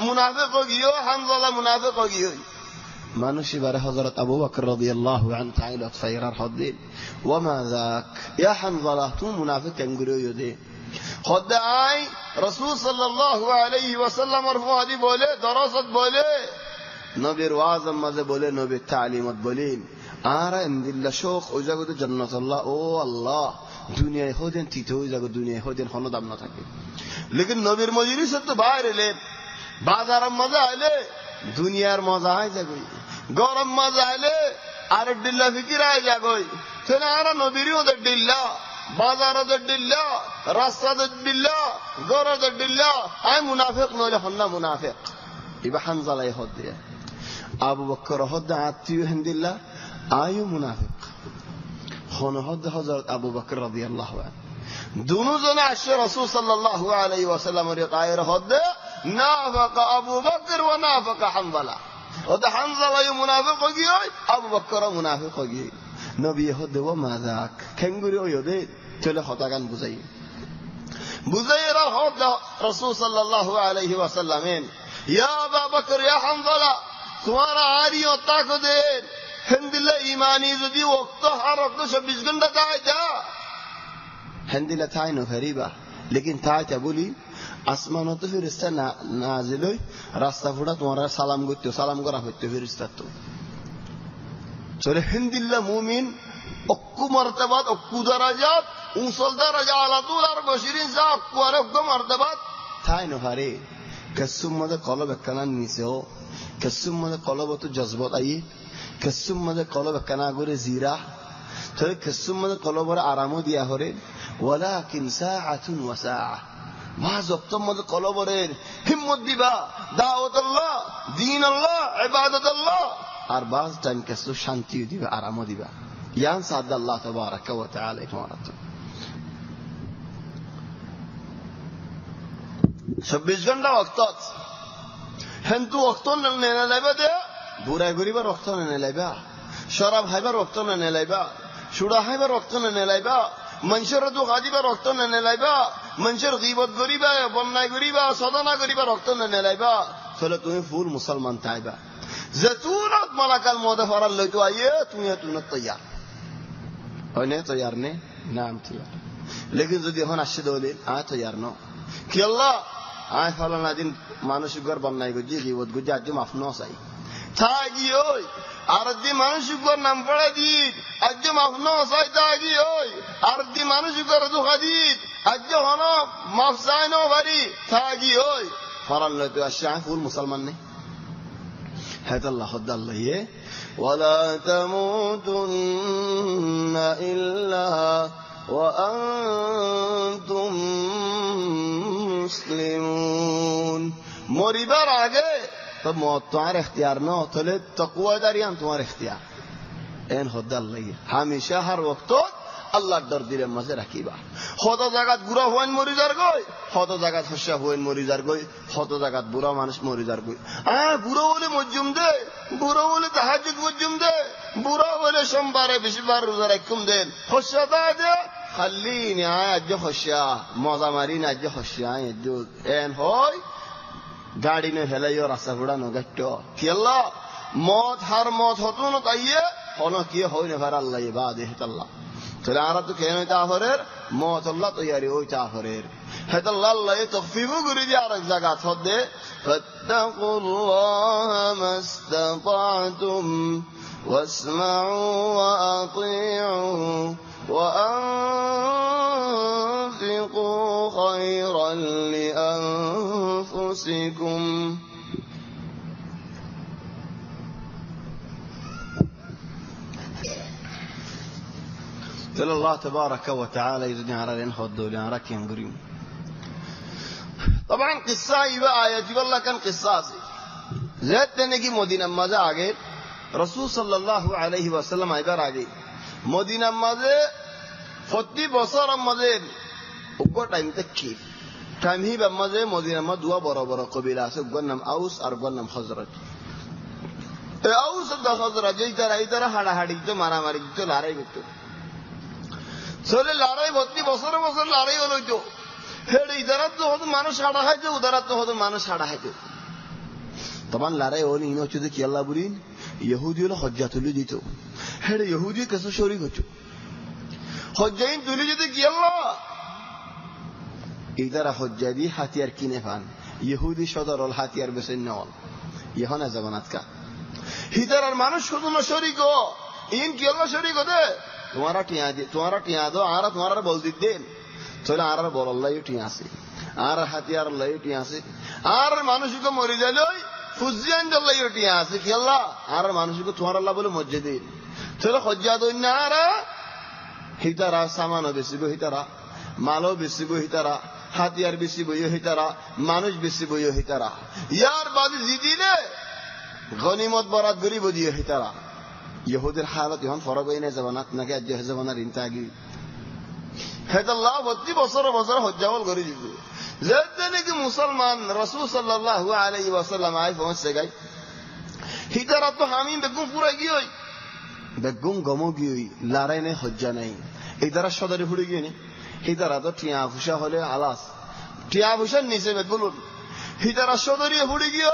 منافق ہو گیو حنظلہ منافق ہو گیو মানুষই বারে হযরত আবু বকর রাদিয়াল্লাহু আনহু তাইলত ফাইরার হদ্দিন ওমা যাক ইয়া হানজালা তু মুনাফিক কেঙ্গুরে ইদে খদাই রাসূল সাল্লাল্লাহু আলাইহি ওয়াসাল্লামের ফাদি বলে দরাসত বলে নবীর ওয়াজ মাঝে বলে নবীর তালিমাত বলেন আর ইনদিল্লাহ শোক ওই জায়গাতে জান্নাত আল্লাহ ও আল্লাহ দুনিয়ায় হদেন তিতে ওই জায়গা দুনিয়ায় হদেন হন দাম না থাকে লেকিন নবীর মজলিসে তো বাইরে এলে বাজারের মজা আইলে দুনিয়ার মজা আই যাবে গরম মজা আইলে আর ডিল্লা ফিকির আই যাবে তাহলে আর নবীরও ডিল্লা বাজারও ডিল্লা রাস্তাতে ডিল্লা গরতে ডিল্লা আই মুনাফিক নইলে হন্না মুনাফিক ইবা হানজালাই হদ দিয়ে আবু বকর হদ আত্মীয় হিন্দিল্লা আয়ু মুনাফিক হন হদ হযরত আবু বকর রাদিয়াল্লাহু আনহু দুনো জনে আসে রাসূল সাল্লাল্লাহু আলাইহি ওয়াসাল্লামের কায়ের হদ نافق ابو بکر و نافق حنظلہ اور حنظلہ یہ منافق ہو گئی ابو بکر منافق ہو گئی نبی ہد و ما ذاک کنگوری ہو دے چلے خطا گان بزئی بزیرہ ہد رسول صلی اللہ علیہ وسلم یا ابا بکر یا حنظلہ تمہارا آری ہوتا کو دے ہندلہ ایمانی زدی وقت ہر وقت 26 گھنٹہ تھا ہندلہ تھا نو غریبہ لیکن تھا بولی আসমানত ফেরেশতা নাজিল হই রাস্তা ফুটা তোমার সালাম করতে সালাম করা হইতে ফেরেশতা তো চলে হিন্দিল্লাহ মুমিন অক্কু মারতাবাত অক্কু দারাজাত উসল দারাজা আলাতুল আর বশিরিন যা অক্কু আর অক্কু মারতাবাত তাই নহারে কসুমমদে কলব কানান নিসেও কসুমমদে কলব তো জজবত আই কসুমমদে কলব কানা গরে জিরা তো কসুমমদে কলবর আরামও দিয়া হরে ওয়ালাকিন সাআতুন ওয়া সাআ মাঝ অক্তম মধ্যে কলবরের হিম্মত দিবা দাওয়াত আল্লাহ দ্বীন আল্লাহ ইবাদত আল্লাহ আর বাজ টাইম কিছু শান্তি দিবা আরাম দিবা ইয়ান সাদ আল্লাহ তাবারাক ওয়া তাআলা ইমারাত 26 ঘন্টা ওয়াক্ত হেন্তু ওয়াক্ত নে লাইবা দে বুড়াই গরিবার ওয়াক্ত নে লাইবা শরাব হাইবার ওয়াক্ত নে লাইবা সুরা হাইবার ওয়াক্ত নে লাইবা মানুষের দুঃখা দিবা রক্ত নেলাইবা, মানুষের গীবত করিবা, বন্যায় করিবা, সদনা করিবা, রক্ত নেলাইবা, তাহলে তুমি ফুল মুসলমান তাইবা। যেতুনত মালাকাল মদে ফরাল লইতো আইয়ে তুমি তুনত তৈয়ার হয় না? তৈয়ার নে নাম তৈয়ার। লেকিন যদি এখন আসছে দলিল তৈয়ার ন কি আল্লাহ ফলানা দিন মানসিক ঘর বন্যায় করছি, গীবত করছি, আজ মাফ ন চাই থাকি ওই আর দি মানসিক ঘর নাম পড়ে দিত আজ মাফ ন চাই থাকি ওই আর দি মানসিক ঘর ধোকা দিত আজ হন মাফ চাই ন পারি থাকি ওই ফরাল লইতো আসছে ফুল মুসলমান নেই। هذا الله خد الله ولا تموتن إلا وأنتم مسلمون মরিবার আগে তো মত তোমার اختیار না হলে তাকওয়া দারিয়ান তোমার اختیار এন خد الله হামেশা হর ওয়াক্ত আল্লাহর ডর দিলে মাঝে রাখিবা। কত জায়গাত গুড়া হইন মরিজার গই, কত জায়গাত হস্যা হইন মরিজার গই, কত জায়গাত বুড়া মানুষ মরিজার গই। বুড়ো বলে মজ্জুম দে, বুড়ো বলে তাহাজ্জুদ মজ্জুম দে, বুড়ো বলে সোমবারে বেশিবার রোজা রাখুম দেন, হস্যা তা দে খালি নিয়ায় আজ হস্যা মজা মারি না আজ হস্যা এন হয় গাড়ি নে হেলাইও রাস্তা ঘোড়া নগাট্য কি আল্লাহ মত হার মত হতো না তাইয়ে হন কি হয় না ভার আল্লাহ ইবাদে আল্লাহ। তাহলে আমরা তো কেন তাহরের মত আল্লাহ তৈরি ওই তাহরের হেত আল্লাহ আল্লাহ তকফিফু করে দিয়ে আরেক জায়গা হদে ফাত্তাকুল্লাহ মাস্তাতাতুম ওয়াসমাউ ওয়া আতিউ ওয়া আনফিকু খায়রান লিআনফুসিকুম। قال الله تبارك وتعالى يزني على الانخد ولي كان قريم. طبعا قصة يبقى آيات والله كان قصاصي زاد تنجي مدينة ماذا عقيد رسول صلى الله عليه وسلم عبار عقيد مدينة ماذا فتي بصر ماذا وقت টাইম تكيف টাইম هي بماذا مدينة ما دوا برا برا قبيلة سقنم أوس أرقنم خزرج أوس ده خزرج إذا هذا هذا مارا ماري تو لاري بتو চলে লড়াই ভর্তি বছরে বছর লড়াই হলো তো হেড ইদারাত তো হতো মানুষ সাড়া খাইতো উদারাত তো হতো মানুষ সাড়া খাইতো তখন লড়াই হলো ইনো হচ্ছে কি আল্লাহ বলিন ইহুদি হলো হজ্জা তুলে দিত হেড ইহুদি কেসে শরীক হতো হজ্জাইন তুলে দিত কি আল্লাহ ইদারা হজ্জা দিয়ে হাতিয়ার কিনে পান ইহুদি সদর হল হাতিয়ার বেছে নেওয়াল ইহন জামানাত কা হিদারার মানুষ শুধু না শরীক ইন কি আল্লাহ শরীক হতে तुम्हारा टिया दो आरा तुम्हारा बोल दीते चलो आरा बोल अल्लाह ये टिया से आरा हथियार अल्लाह ये टिया से आरा मानुषी को मरी जालो फुजियान अल्लाह ये टिया से कि अल्लाह आरा मानुषी को तुम्हारा अल्लाह बोले मस्जिद चलो खज्जा दो इन्ना आरा हितारा सामानो बेसी बो हितारा मालो बेसी बो हितारा हथियार बेसी बो यो हितारा मानुष बेसी बो यो हितारा यार बादी जीती ने गनीमत बरात गरीब दियो हितारा यहूदीर हालत यहन फरक হই না জামানাত নাকি আজ জামানার ইনতাগি হেদ আল্লাহ বত্তি বছর বছর হজ্জাওয়াল করে দিত যেদিনে কি মুসলমান রাসূল সাল্লাল্লাহু আলাইহি ওয়াসাল্লাম আই পৌঁছে গই হিতারা তো আমি বেগুম পুরা গিয়ে বেগুম গমো গিয়ে লড়াই নে হজ্জা নাই ইদারা সদরে ফুড়ে গিয়ে হিতারা তো টিয়া ফুসা হলে আলাস টিয়া ফুসার নিচে বেগুলুন হিতারা সদরে ফুড়ে গিয়ে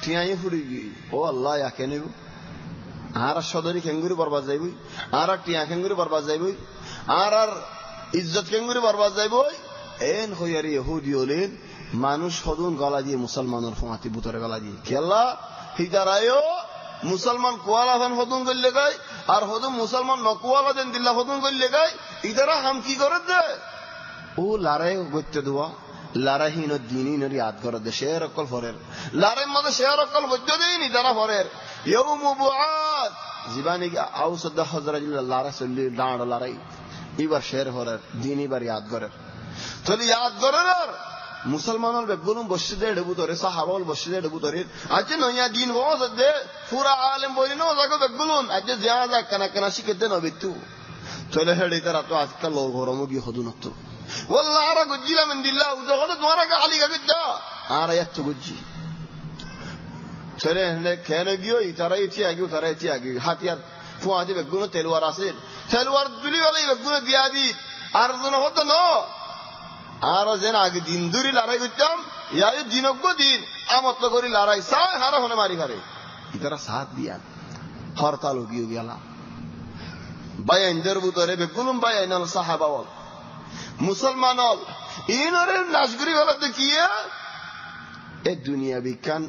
টিয়াই ফুড়ে গিয়ে ও আল্লাহ ইয়াকে নেব আর সদরি খেঙ্গুরি বরবাদ যাইবই আর টিয়া খেঙ্গুরি বরবাদ যাইবই আর ইজ্জত খেঙ্গুরি বরবাদ যাইবই এন হইয়ারি ইহুদি হলেন মানুষ হদুন গলা দিয়ে মুসলমানের ফমাতি বুতরে গলা দিয়ে খেলা হিদারায়ও মুসলমান কোয়ালা দেন হদুন করলে গাই আর হদুন মুসলমান নকুয়ালা দেন দিল্লা হদুন করলে গাই ইদারা হাম কি করে দে ও লারাই গত্যে দোয়া লারাহীন দিনই নরি আদ করে দে শের অকল ফরের লারাই মধ্যে শের অকল গত্যে দেয়নি যারা ফরের يوم بعاد زبانی اوسط حضرت اللہ رسول داڑ لڑائی ایبار شہر ہورر دینی بار یاد کرر چلی یاد کرر মুসলমানল বেগুলুম বসিদে ডবু তরে সাহাবাল বসিদে ডবু তরে আজ নয়া দিন ওয়াজ দে পুরা আলেম বলিনো জাগো বেগুলুম আজ জিয়াদা কানা কানা শিখতে নবিতু চলে হেডে তারা তো আজকা লোক গরমগি হদুনত والله ara gujila min dillah uzo তোমারা গালি গাগিদা আর এত গুজি চলে হলে কেন গিয়ে তারা ইতি আগে হাতিয়ার ফুয়াতে বেগুনো তেলওয়ার আছে তেলওয়ার দুলি वाले বেগুনো দিয়া দি আর জন হতো ন আরো যেন আগে দিন ধরে লড়াই করতাম ইয়াই দিনজ্ঞ দিন আমত করি লড়াই চাই হারা হনে মারি পারে ইতারা সাথ দিয়া হরতাল গিয়ে গেলা বাইনদের ভিতরে বেগুলুম বাইন সাহাবা মুসলমান ইনরে নাশগুরি হলো দেখিয়া এ দুনিয়া বিজ্ঞান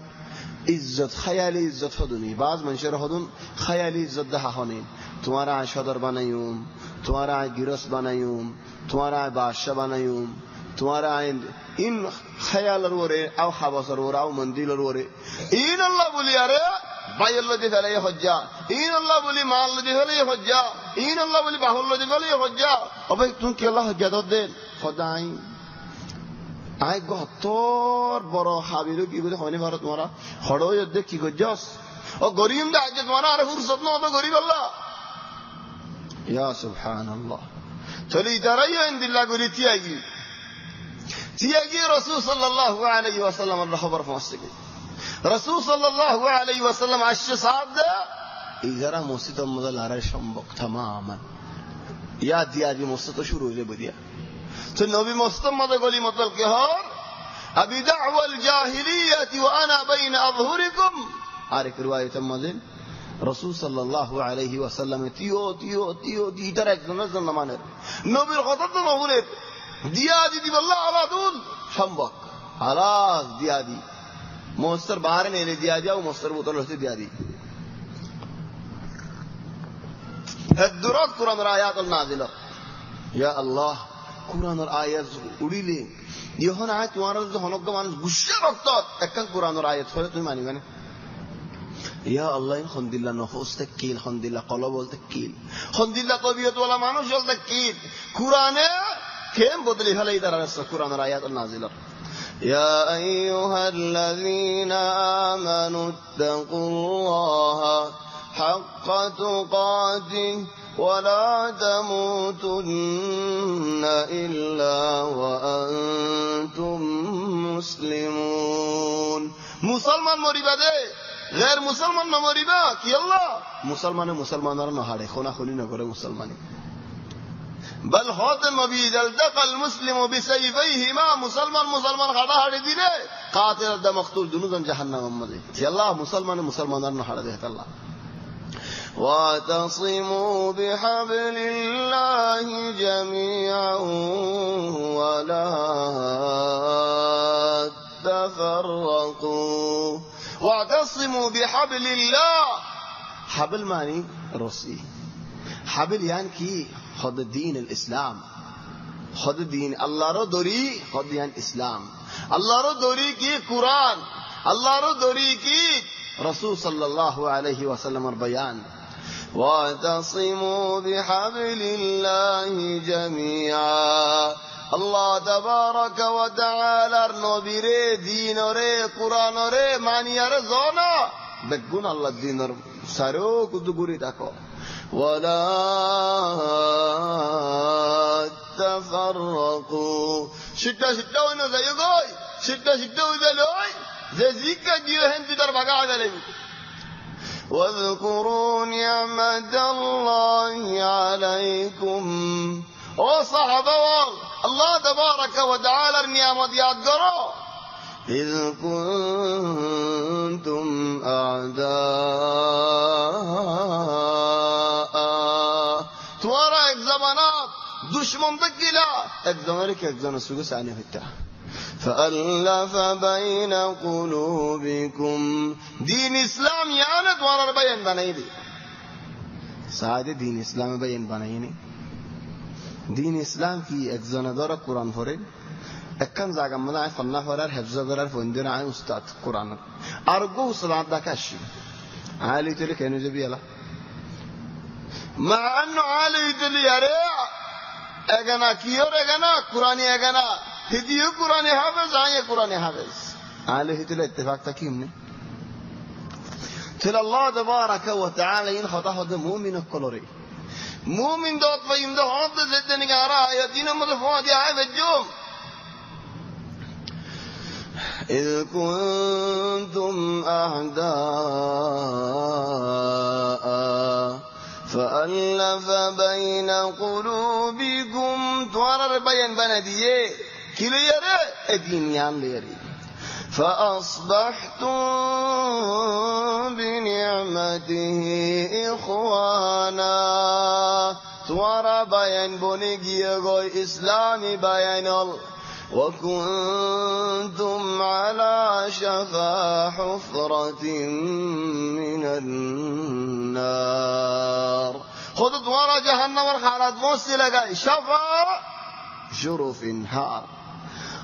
ইজ্জত খায়ালি ইজ্জত হদুনি বাজ মানুষের হদুন খায়ালি ইজ্জত দেখা হনে তোমারা আয় সদর বানাইম তোমারা আয় গিরস বানাইম তোমারা আয় বাদশা বানাইম তোমারা আয় ইন খায়ালের ওরে আও হাবাসের ওরে আও মন্দিরের ওরে ইন আল্লাহ বলি আরে বাইল্লো দি ফেলে হজ্জা ইন আল্লাহ বলি মাল দি ফেলে হজ্জা ইন আল্লাহ বলি বাহুল্য দি ফেলে হজ্জা অবে তুমি কি আল্লাহ হজ্জা দেন খোদাই আই গতর বড় হাবিরু কি বলে হয়নি ভারত তোমারা হড়ো যুদ্ধে কি করছস ও গরিব দা আজ তোমারা আর ফুরসত না হবে গরিব আল্লাহ ইয়া সুবহানাল্লাহ চলি দাঁড়াই ইনদিল্লাহ করি তিয়াগি রাসূল সাল্লাল্লাহু আলাইহি ওয়াসাল্লাম এর খবর পৌঁছে রাসূল সাল্লাল্লাহু আলাইহি ওয়াসাল্লাম আসছে সাদ এই যারা মসজিদ মধ্যে লড়াই সম্ভব तमाम ইয়া দিয়া দি মসজিদ তো শুরু হয়ে বলিয়া তো নবী মুস্তাফা মধ্যে গলি মতল কে হর আবি দাওয়াল জাহিলিয়াতি ওয়া আনা বাইনা আযহুরিকুম আর এক riwayat মধ্যে রাসূল সাল্লাল্লাহু আলাইহি ওয়াসাল্লাম তিও দিটার একজনের জন্য মানে নবীর কথা তো বলে দিয়া দি বললা আলাদুল সম্ভব আলাদ দিয়া দি মোস্তার বাহারে নেলে দিয়া যাও মোস্তার বোতল হতে দিয়া দি الدرات قرآن الآيات النازلة يا الله قرآن الآيات উড়িলে যখন আয় তোমার হনজ্ঞ মানুষ গুসা রক্ত একখান قرآن الآيات হলে তুমি মানি মানে ইয়া আল্লাহ আলহামদুলিল্লাহ নফস তাকিল আলহামদুলিল্লাহ কলব তাকিল আলহামদুলিল্লাহ তবিয়ত ওয়ালা মানুষ তাকিল কুরআনে কেম বদলি ফেলে ইদার قرآن الآيات النازلة يا أيها الذين آمنوا اتقوا الله حق تقاته ولا تموتن إلا وأنتم مسلمون مسلمان মরিবা দে غير মুসলমান না মরিবা কি আল্লাহ মুসলমানের না হাড়ে খোনা খুনি না করে মুসলমানি بل هذا النبي التقى المسلم بسيفيهما مسلمان غدا হাড়ে দিলে قاتل ده مقتول দুজন জাহান্নাম মধ্যে কি আল্লাহ মুসলমানের না হাড়ে দেখ আল্লাহ واعتصموا بحبل الله جميعا ولا تفرقوا واعتصموا بحبل الله حبل معنی رسی حبل یعنی کی خود دین الاسلام خود دین اللہ رو دوری خود یعنی اسلام اللہ رو دوری کی قرآن اللہ رو دوری کی رسول صلی اللہ علیہ وسلم بیان واعتصموا بحبل الله جميعا الله تبارك وتعالى نبير دين رے قرآن رے مانی ر زونا بگون الله دین سارو کدگوری تاکو ولا تفرقوا شتا ونا زيغوي شتا وذلوي زيكا جيو هندي در بغا علي واذكروا نعمة الله عليكم وصحبه الله تبارك وتعالى النعمة يذكروا إذ كنتم أعداء توارا ایک زمانات دشمن تکیلا ایک زمانه که ایک زمان سوگو سانی ہوتا فألف بين قلوبكم دین اسلام یعنی توارا بیان بنائی دی ساعده دین اسلام بیان بنائی نی دین اسلام کی ایک زندار قرآن فورد اکن زاگم مدعی فنه فرار حفظه درار فندر عین استاد قرآن ارگو صلاة دکشی عالی تلی که نجا بیالا مع انه عالی تلی یارے اگنا کیور اگنا قرآنی اگنا هدیو قرآنی حافظ آئیے قرآنی حافظ عالی تلی اتفاق تکیم نے تل اللہ تبارک و تعالی این خطا خود مومن کلوری مومن دوت فیم دو حد زد نگارا آیتین مدفوع دی آئے وجوم إذ كنتم أعداء فألف بين قلوبكم توارر بين بنديه كلير ادين يان ليري فأصبحتم بنعمته إخوانا توارا بين بنيجي غوي إسلامي بين وكنتم على شفا حفرة من النار خذ دوارا جهنم الحالات موسي لغاي شفا جرف انهار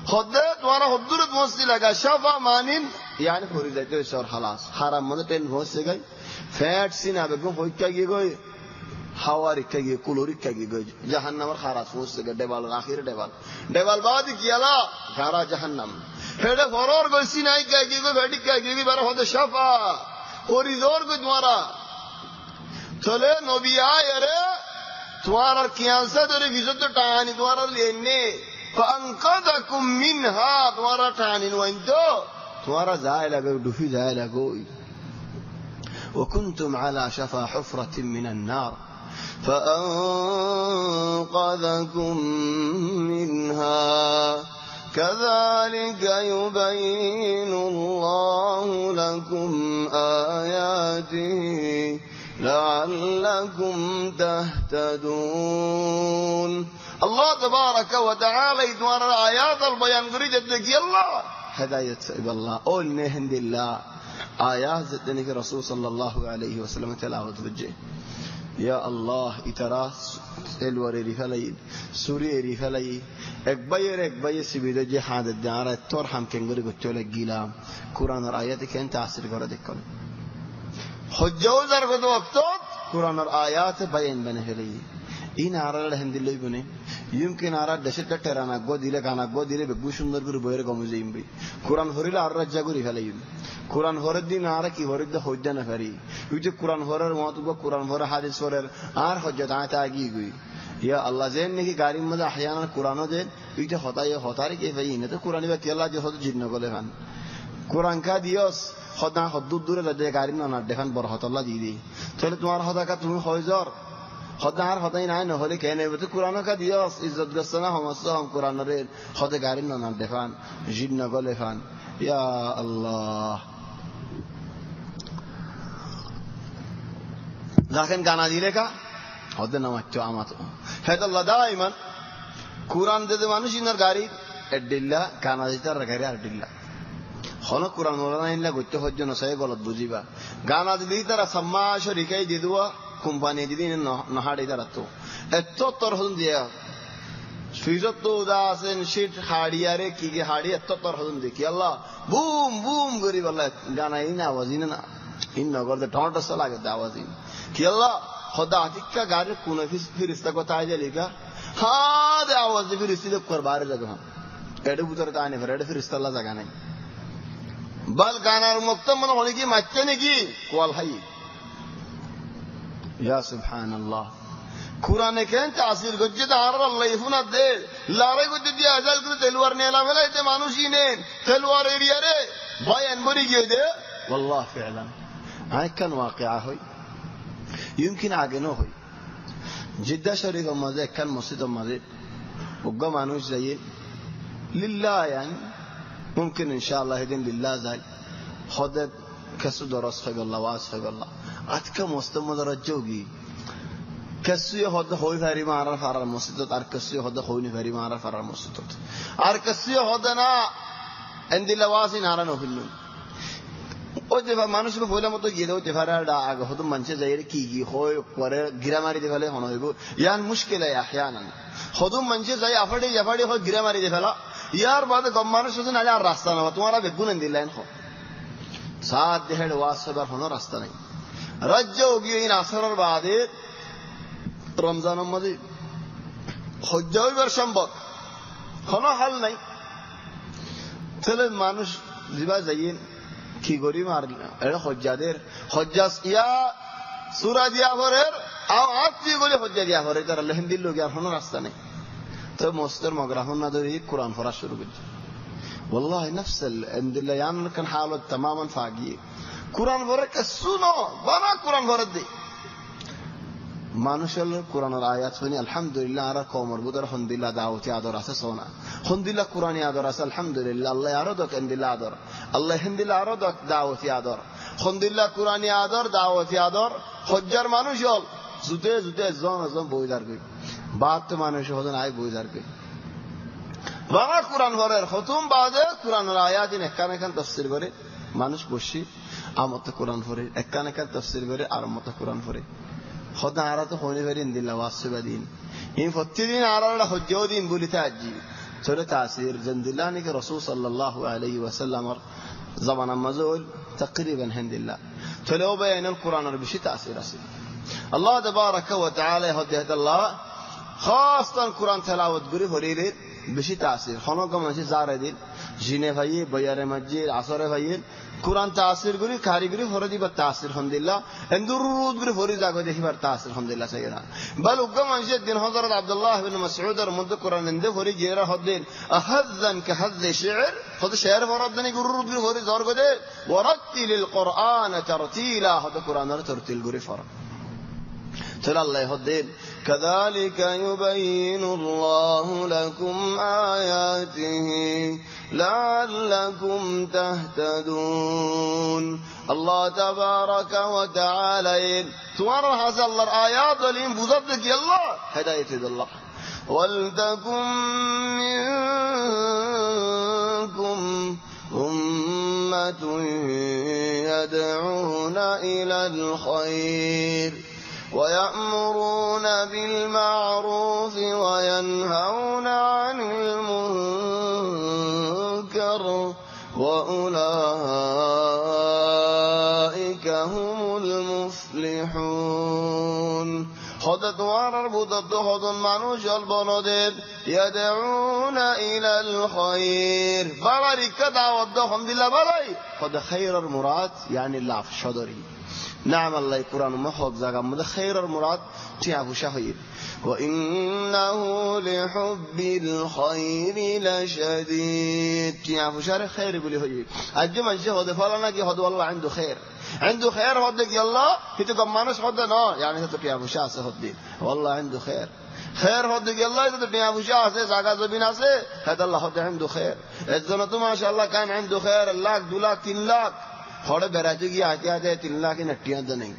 خذ دوارا خدرت موسي لغاي شفا مانين يعني فوري زيتو يسور خلاص حرام مدتين موسي لغاي فات سينا بكم خويكا گي حوارك گي كولوريك گي جهنم الحالات موسي لغاي دبال الاخير دبال بعد كيالا غارا جهنم هذا فرور گي سيناي گي بيدي گي بار خذ شفا فوري زور گي دوارا চলে নবী আয় রে তোমার কিয়াসা ধরে ভিজত টানি তোমার লেনে ফানকাদাকুম মিনহা তোমার টানি নইতো তোমার যায় লাগে ডুফি যায় লাগো وكنتم على شفا حفرة من النار فأنقذكم منها كذلك يبين الله لكم آياته لعلكم تهتدون الله تبارك وتعالى يدور آيات البيان قريجة لك الله هداية سيب الله أول نهند الله آيات زدنك رسول صلى الله عليه وسلم تلاوة بجه يا الله إتراس الوري رفلي سوري رفلي اكباير سبيد جي حادث دعارة ترحم كنغري قتولك قيلام قرآن الآيات كنت عصر قردك كله حجوزر قد وقتات قرآن الآيات بيان بنهلي إن عرى الهندلي بني يمكن عرى دشت ترانا قديله كانا قديله بقوشندر غير بير كموزيم بي قرآن هوري لا عرى جاغوري فلي قرآن هورد دين عرى كي هورد ده حجة نفري يوجد قرآن هورر مواتوبا قرآن هورر حادث هورر عار حجة تاعي گوي يا الله زين نكي غاريم مدا أحيانا قرآنه ده يوجد خطاري كيف يين ده قرآن بيت الله جو خد جن قوله فان قرآن کا دیوس خدا خود دور لده گاریم نه دفن بر خدا الله دیدی چله تمہارا خدا کا تمہیں خویزار خدا هر خدای نه نه هلی که نه بده قرآن کا دیوس عزت گستنا هم هم قرآن ره خدا گاریم نه دفن جن نگله فن یا الله لكن গানা দিলে কা خدا نمچو আমত هذا الله دائما قرآن ده মানুষ ইনার গাড়ি এডিল্লা গানা দিতার গাড়ি এডিল্লা خنا قرآن ولا إلا قلت هجّ نساء غلط بوزيبا غانا دي ترى سما شركة جدوا كومباني جدين نهار إذا رتو التوتر هون ديا فيزت تو داسن شيت هارياره كي هاري التوتر هون دي كي الله بوم بوم غريب الله غانا إنا وزيننا إن نقول ده تونت سلا كده وزين كي الله خدا أتيكا غاري كونه फिर इसका को ताज़ लेगा हाँ ده आवाज़ फिर इसी लोग कर बाहर जगह एडे बुतर ताने फिर इसका ला जगह नहीं बल गाना मुक्तम मन होने की मच्चने की कॉल है या सुभान अल्लाह कुरान के तासीर गुज्जत आर अल्लाह इफुना दे लारे गुज्जत दिया अजल को तलवार ने ला मेला इते मानुषी ने तलवार एरिया रे बयान बरी गए दे والله فعلا هاي كان واقعه هي يمكن आगे न होई जिद्दा शरीफ मजे كان मस्जिद मजे उग्गा मानुष जाइए लिल्लाह यानी ممكن إن شاء الله هدين لله زاي خدت كسو درس خير الله واس خير الله أتك مستمد رجوجي كسو يهود خوي فري ما عرف فرار مستوت أر كسو يهود خوي فري ما عرف فرار مستوت أر كسو يهودنا عند الله واسين هارن وفيلون وجب مانوس کو بولا مت گیلو تفارا دا اگ خود منچ زیر کی خوي پر گراماری دی فله هنو يگو یان مشکل ہے احيانا خود منچ زای افڑی یفڑی ہو گراماری دی فلا यार बात कम मानुष से ना यार रास्ता ना तुम्हारा बेगुन दिल लाइन हो साथ देहड़ वासबर होना रास्ता नहीं रज्ज होगी इन असर और बादे रमजान मजे हज्जावी वर्षंबक होना हल नहीं चले मानुष जिबा जाइए की गोरी मार एड़ा हज्जादेर हज्जास या सूरा दिया भरेर आओ आप ची गोली हज्जा दिया भरे तर लहन दिल लोग यार होना रास्ता नहीं तो مستر مقرأون نادري القرآن فراش شروع بيج والله نفس عند الله يعني كان حاله تماما فاقي قرآن فرق السنة برا قرآن فرد دي মানুষের কোরআনের আয়াত শুনি আলহামদুলিল্লাহ আর কমর বুদার হন্দিল্লা দাওতি আদর আছে সোনা হন্দিল্লা কোরআনি আদর আছে আলহামদুলিল্লাহ আল্লাহ আরো দক হন্দিল্লা আদর আল্লাহ হন্দিল্লা আরো দক দাওতি আদর হন্দিল্লা কোরআনি আদর দাওতি আদর হজ্জার মানুষ হল জুতে জুতে জন বই দাঁড়বে বাদ মানুষ হতেন আয় বই দাঁড়বে বাবা কোরআন ভরের খতুম বাদে কোরআনের আয়াত একান একান তাফসীর করে মানুষ বসি আমত কোরআন ভরে একান একান তাফসীর করে আর মত কোরআন ভরে খোদা আরা তো হইনি ভেরিন দিল্লা ওয়াসবা দিন ইন প্রতিদিন আরাটা হজ্জাও দিন বলিতে আজি চলে তাসির জন্দিল্লানি কে রাসূল সাল্লাল্লাহু আলাইহি ওয়াসাল্লাম জামানা মাজুল তাকরিবান হিন্দিল্লাহ চলে ও বাইনাল কোরআনের বেশি তাসির আছে আল্লাহ তাবারাকা ওয়া তাআলা হদায়াত আল্লাহ খাসতান কোরআন তেলাওয়াত করে হরিলে বেশি তাসির খনকম আছে জারে দিন জিনে ভাই বয়ারে মসজিদ আসরে ভাই কোরআন তাসির গুরি কারিগরি হরে দিবা তাসির আলহামদুলিল্লাহ এন্দুরুদ গুরি হরি জাগো দেখিবার তাসির আলহামদুলিল্লাহ সাইরা বল উগম আছে দিন হযরত আব্দুল্লাহ ইবনে মাসউদ এর মধ্যে কোরআন এন্দে হরি জেরা হদিন আহাযান কাহায শির হদ শের ফরদনি গুরুদ গুরি হরি জরগো দে ওয়ারাতিলিল কুরআন তারতিলা হদ কোরআনের তারতিল গুরি ফর ترى الله يهدين كذلك يبين الله لكم آياته لعلكم تهتدون الله تبارك وتعالى توارى هذا الله الآيات اللي بوزدك الله هداية الله ولتكن منكم أمة يدعون إلى الخير ويأمرون بالمعروف وينهون عن المنكر وأولئك هم المفلحون خدت وارر بدت خدن মানুষ বনদের يدعون إلى الخير بلارك دعوت الحمدلله بلاي خد خير المراد يعني الله شدري نعم الله القرآن محب زاغا مد خير المراد تيابو شهيد وإنه لحب الخير لشديد تيابو شهر خير بلي هي أجمع شهود فلانا كي هدو الله عنده خير هدك يلا هتكم مانوس هدا نا يعني هتو تيابو شاه هدي والله عنده خير هدك يلا هتو تيابو شاه زاغا زبينا سه هذا الله هدا عنده خير الزنة ما شاء الله كان عنده خير اللاख 2 लाख 3 लाख थोड़े बेराजे की आते 3 लाख की नट्टियां तो नहीं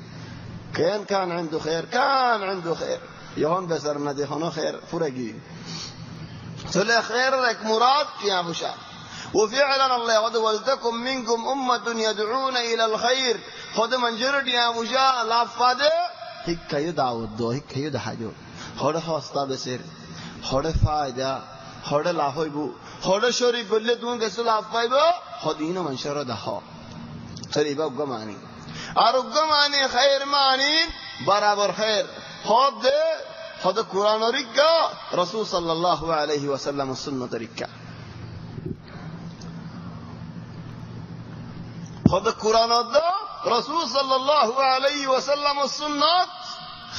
كان عنده خير يهون بسر ندي خنا خير فرقي سلا خير لك مراد يا ابو شاه وفعلا الله يقول ولتكن منكم أمة يدعون إلى الخير خد من جرد يا ابو شاه لا فاده هيك يدعوت دو هيك يدحجو خد خاصتا بسر خد فائده خد لا هويبو خد شريك بله دون كسل افايبو خدينو منشر دها تريبا غماني আরোগ্যমানি খায়ের মানি বরাবর খায়ের হদ কুরআন রিকা রাসূল সাল্লাল্লাহু আলাইহি ওয়াসাল্লাম সুন্নাত রিকা হদ কুরআন দা রাসূল সাল্লাল্লাহু আলাইহি ওয়াসাল্লাম সুন্নাত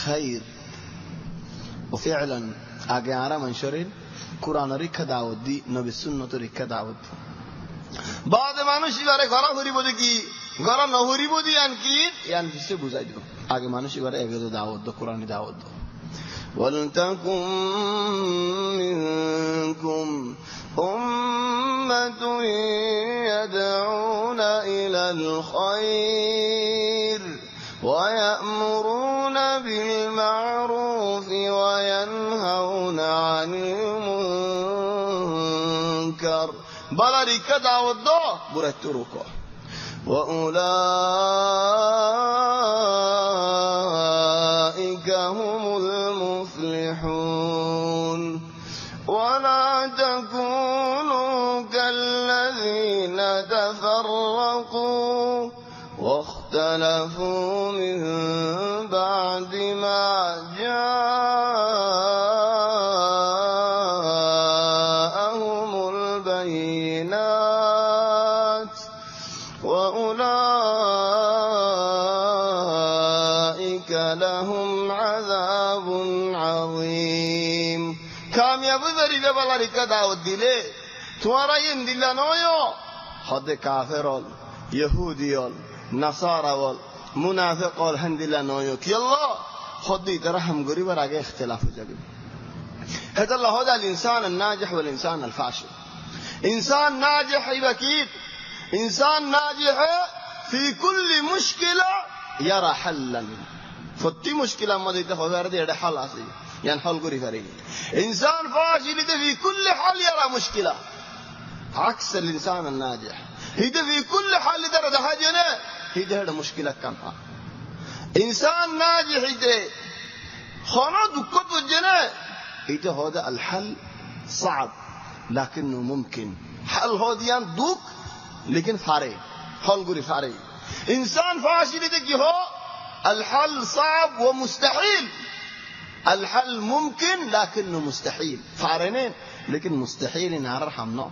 খায়ের وفعلا আগে আরা মনশরিন কুরআন রিকা দাওয়াত দি নবী সুন্নাত রিকা দাওয়াত بعد মানুষ ইবারে ঘরা করিব দেখি ঘরা নহরিব দি ইয়ান কিসে বুঝাই দিব আগে মানুষ ইবারে এগে দাওয়াত দো কোরআনি দাওয়াত দো ولتكن منكم أمة يدعون إلى الخير ويأمرون بالمعروف وينهون عن المنكر بلارك دعوت دو برتروكو وأولئك هم المفلحون ولا تكونوا كالذين تفرقوا واختلفوا من بعد ما جاءهم البينات وأولئك لهم عذاب عظيم كامياب ذريب بلارك دعوت دلي توارين دلا نويو حد كافرون يهوديون نصارى منافق الحمد لله نويو كي الله خدي ترحم قريب راجع اختلاف جبل. هذا الله هذا الإنسان الناجح والإنسان الفاشل. إنسان ناجح يبكيت، إنسان ناجح في كل مشكلة يرى حلا. فتي مشكلة ما ديت خبر ده حل أصلي يعني حل قريب فريق. إنسان فاشل في كل حل يرى مشكلة، عكس الإنسان الناجح. هيدا في كل حال درد حاجنا هيدا مشكلة كانها. إنسان ناجح هيدا خنا دكتور وجنا هيدا هذا الحل صعب لكنه ممكن. حل هذا دوك لكن فاري حل قري فاري. إنسان فاشل هيدا الحل صعب ومستحيل. الحل ممكن لكنه مستحيل. فارنين لكن مستحيل نعرفهم.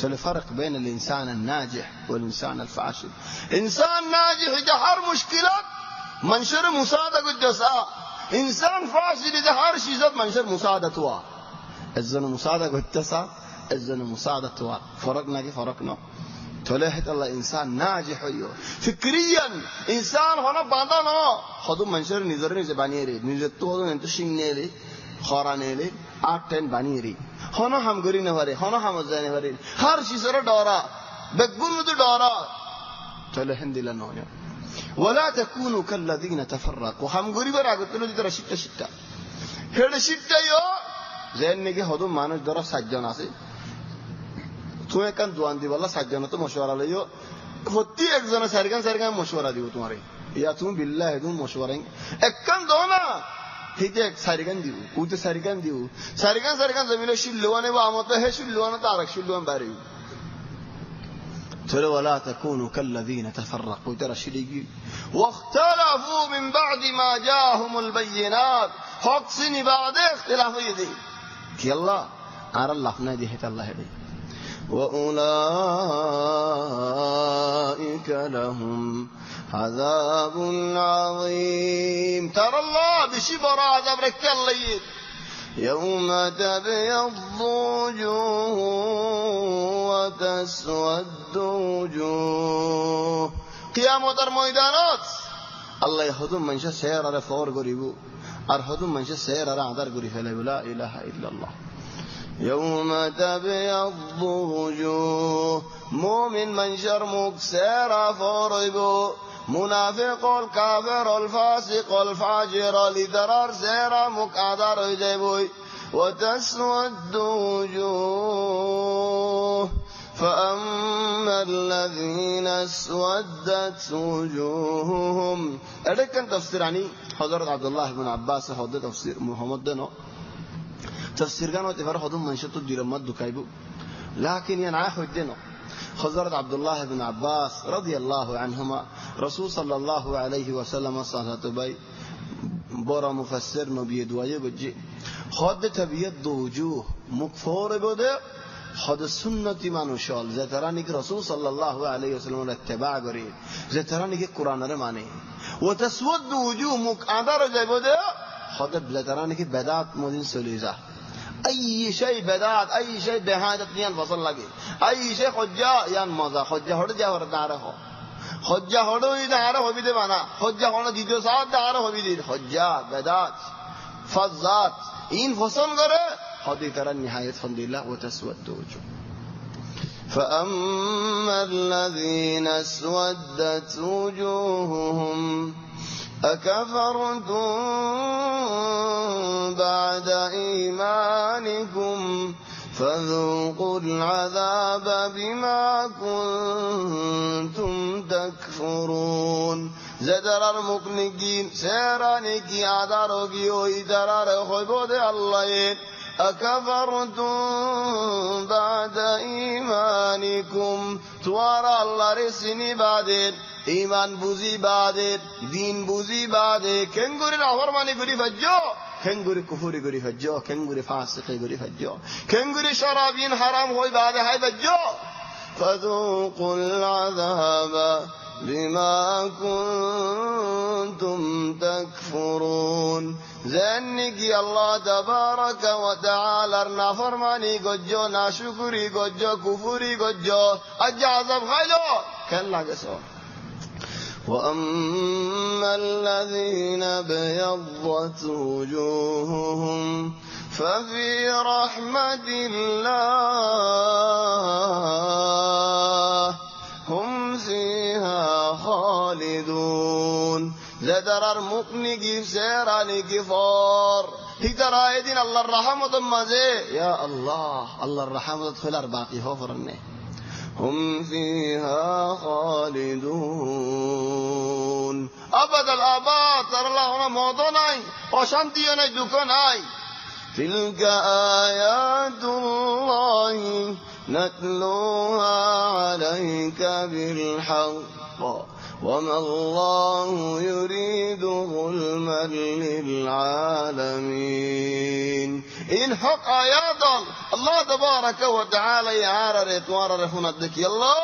الفرق بين الإنسان الناجح والإنسان الفاشل. إنسان ناجح يدحر مشكلات منشر مساعدة قدساء. إنسان فاشل يدحر شيء منشر مساعدة توا. الزن مساعدة قدساء الزن مساعدة توا. فرقنا كيف فرقنا؟ تلاحظ الله إنسان ناجح هو فكريا. إنسان هنا بعدنا خدوا منشر نظرني زبانيري نجتوا هذا ننتشين نيلي خارانيلي آتن بانيري. هنا هم غري نهاري هنا هم زين نهاري هر شيء سر دارا بقول مدو دارا تلاحظ دلنا نويا. ولا تكونوا كالذين تفرقوا. هم غري برا قلتلو دي ترى شتى شتى هذا شتى يو زين نيجي هذو مانوس دارا سجّن آسي توه كان دوان دي والله سجّن تو مشورة ليو فتي एक जना सरगन मशवरा दियो तुम्हारे या तुम बिल्ला है तुम मशवरा एकन दो ना ठीक है सरगन दियो उते सरगन जमीन शिल्लवाने बामते है शिल्लवाने तारक शिल्लवान बारी ترى ولا تكونوا كالذين تفرقوا ترى شليجي واختلفوا من بعد ما جاءهم البينات حقسني بعد اختلاف يدي يلا أرى الله نادي هت الله هدي وأولئك لهم عذاب عظيم. ترى الله بشبر عذاب رك الله يوم تبيض وجوه وتسود وجوه قيامة الميدانات الله يهدم من شاء سير على فور قريبو أرهدم من شاء سير على عذر قريب لا إله إلا الله. يوم تبيض وجوه مؤمن من شرمك سير فوربو منافق الكافر الفاسق الفاجر لدرار سير مكادر جيبوي وتسود وجوه فأما الذين اسودت وجوههم. هذا كان تفسير عني حضرت عبد الله بن عباس حضرت تفسير محمد دنو تفسير كانوا تفرح حضم من شطو جرمات دكايبو لكن ينعاه الدنو. حضرت عبد الله بن عباس رضي الله عنهما رسول صلى الله عليه وسلم صلى بي برا مفسر نبي دوايه بجي خد تبيض وجوه مكفور بده خد سنة مانوشال زتراني رسول صلى الله عليه وسلم اتباع قريب زتراني قرآن رماني وتسود وجوه مكادر جاي بده خد زتراني بدات مدين سليزة. أي شيء بدات أي شيء بهذا تنين فصل لقي أي شيء خجّا يان مزا خجّا هذا جا ورد ناره خجّا هذا يد ناره هو بيد مانا خجّا هذا ديدو سات ناره هو بيد خجّا بدات فزات إن فصل करे هذه ترى النهاية فضل الله وتسود وجوه. فأما الذين اسودت وجوههم أكفرتم بعد إيمانكم فذوقوا العذاب بما كنتم تكفرون. زدرار مكنجين سيرانيكي عداروكي ويدرار خيبود الله أكفرتم بعد إيمانكم توارى الله رسني بعد ایمان بوزی بعد دین بوزی بعد کنگوری نافرمانی گری فجو کنگوری کفری گری فجو کنگوری فاسقی گری فجو کنگوری شرابین حرام ہوئی بعد ہے فجو فذوقوا العذاب بما كنتم تكفرون. زنگی الله تبارك وتعالى نافرمانی گجو ناشکری گجو کفری گجو اجازب خیلو کن لگسو وأما الذين ابيضت وجوههم ففي رحمة الله هم فيها خالدون. زدرار مقني جفسير علي كفار هترى ايدين الله الرحمة مزي يا الله الله الرحمة تخلر باقي هوفرني هم فيها خالدون أبد الآباد ترى الله هنا موضوعي وشانتينا دكاناي. تلك آيات الله نتلوها عليك بالحق وما الله يريد ظلما للعالمين. إن حق آيات الله تبارك وتعالى يعارر يتوارر هندك يلا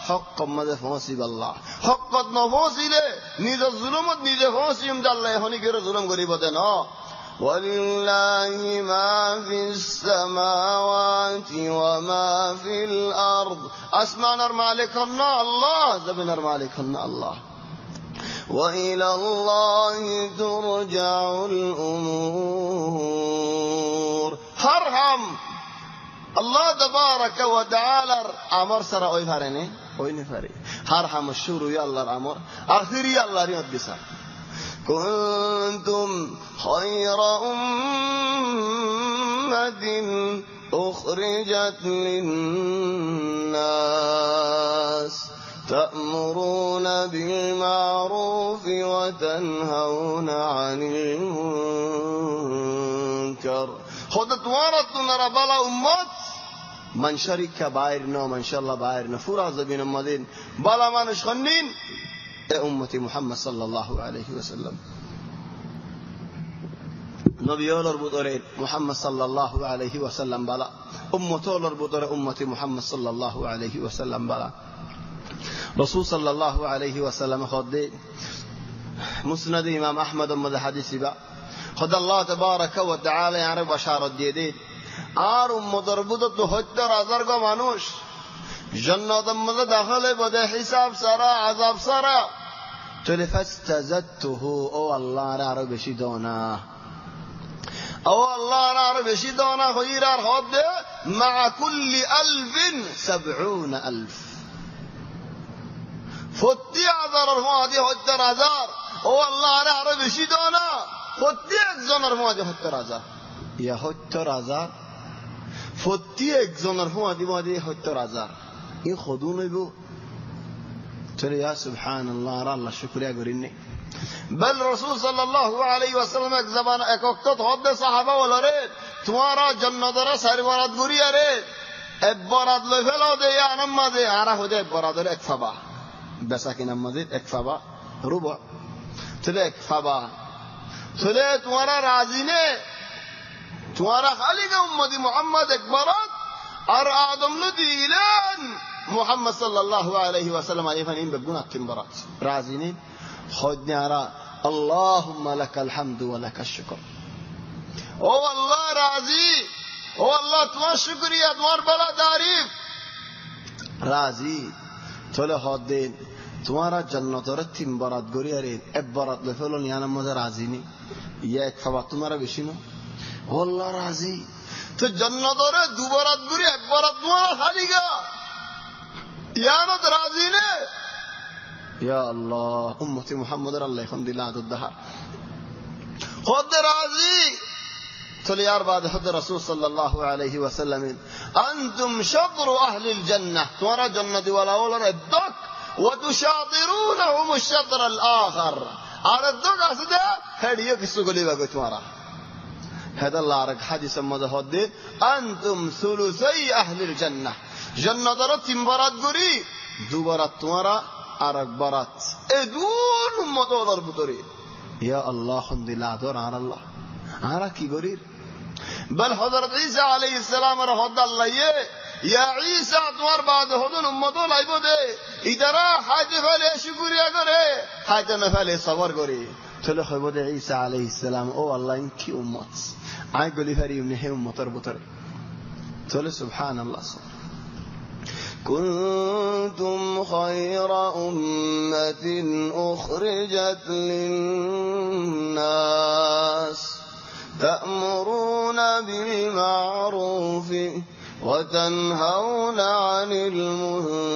حق ماذا فوسي بالله حق نفوسي له نيز الظلمت نيز فوسي يمد الله هني كير ظلم غريبتنا. ولله ما في السماوات وما في الأرض أسمان مالكنا الله زبن مالكنا الله وإلى الله ترجع الأمور. هرهم الله تبارك وتعالى أمر سر أي فارني أي نفري هرهم الشور يا الله الأمر آخر يا الله رياض بسا. كنتم خير أمة أخرجت للناس تأمرون بالمعروف وتنهون عن المنكر. خدت وارد نرى بلا أمت من شرك بايرنا من شاء الله بايرنا فرا زبين المدين بلا ما نشخنين أمتي محمد صلى الله عليه وسلم نبي يولر بطرين محمد صلى الله عليه وسلم بلا أمته يولر بطر أمتي محمد صلى الله عليه وسلم بلا رسول صلى الله عليه وسلم خد مسند إمام أحمد أمد حديث با خد الله تبارك وتعالى يعرف بشارة جديد আর উম্মতের বুদত ৭০,০০০ গো মানুষ জান্নাতের মধ্যে দাখিলে বদে হিসাব সারা আযাব সারা চলে ফাস্তাযাতুহু ও আল্লাহর আরো বেশি দোনা ও আল্লাহর আরো বেশি দোনা হইরার হদে মা কুল্লি আলফিন ৭০,০০০ ৭০,০০০ মধ্যে ৭০,০০০ ও আল্লাহর আরো বেশি দোনা প্রত্যেকজনের মধ্যে ৭০,০০০ ইয়া ৭০,০০০ প্রত্যেকজনের মধ্যে ৭০,০০০ ই খদু নইব চলে ইয়া সুবহানাল্লাহ আল্লাহ শুকরিয়া করিনি বল রাসূল সাল্লাল্লাহু আলাইহি ওয়াসাল্লাম এক জবান এক ওয়াক্ত হদে সাহাবা বলরে তোমারা জান্নাতের সরবরাত গুরিয়া রে এক বরাত লই ফেলো দে ইয়া নামাজে আরা হদে বরাতের এক ফাবা বেসা কি নামাজে এক ফাবা রুবা চলে এক ফাবা চলে তোমারা রাজি নে तुम्हारा खाली का उम्मती मोहम्मद एक बरात और आदम नदीलन मोहम्मद सल्लल्लाहु अलैहि वसल्लम आये फनीम बगुना किम बरात राज़ीने खुद ने आरा अल्लाहुम्मा लकल हम्दु व लकल शुक्र ओ अल्लाह राज़ी ओ अल्लाह तुम्हारा शुक्रिया तुम्हारा बला तारीफ राज़ी चले खुद दे तुम्हारा जन्नत और तीन बरात गुरिया रे एक बरात लफलों याना मुझे राज़ी नहीं ये एक फवात तुम्हारा विशिनो والله راضي تو جنت اور دوبارہ گری ایک بار تمہارا خالی گا یا نہ راضی نے یا اللہ امتی محمد اللہ الحمد لله الدهر خود راضی چلے یار بعد خود رسول صلی اللہ علیہ وسلم انتم شطر اهل الجنه تمہارا جنت والا اور الدك وتشاطرونهم الشطر الاخر اور الدك اسد ہڑیو کس کو لیوا گو تمہارا هذا الله رك حديث مذهب أنتم ثلثي أهل الجنة جنة رتم برات قري دو برات تمارا أرك برات إدون مطولر بطري يا الله حمد الله دور على الله أركي قرير بل حضرت عيسى عليه السلام رحمة الله يا عيسى تمار بعد هدون مطول عبده إدرا حاجة فالي شكريا قري حاجة نفالي صبر قري تلو خبود عيسى عليه السلام او الله انكي امت عاي قولي فريم نحي امتر بطر تلو سبحان الله صبر كنتم خير أمة أخرجت للناس تأمرون بالمعروف وتنهون عن المنكر.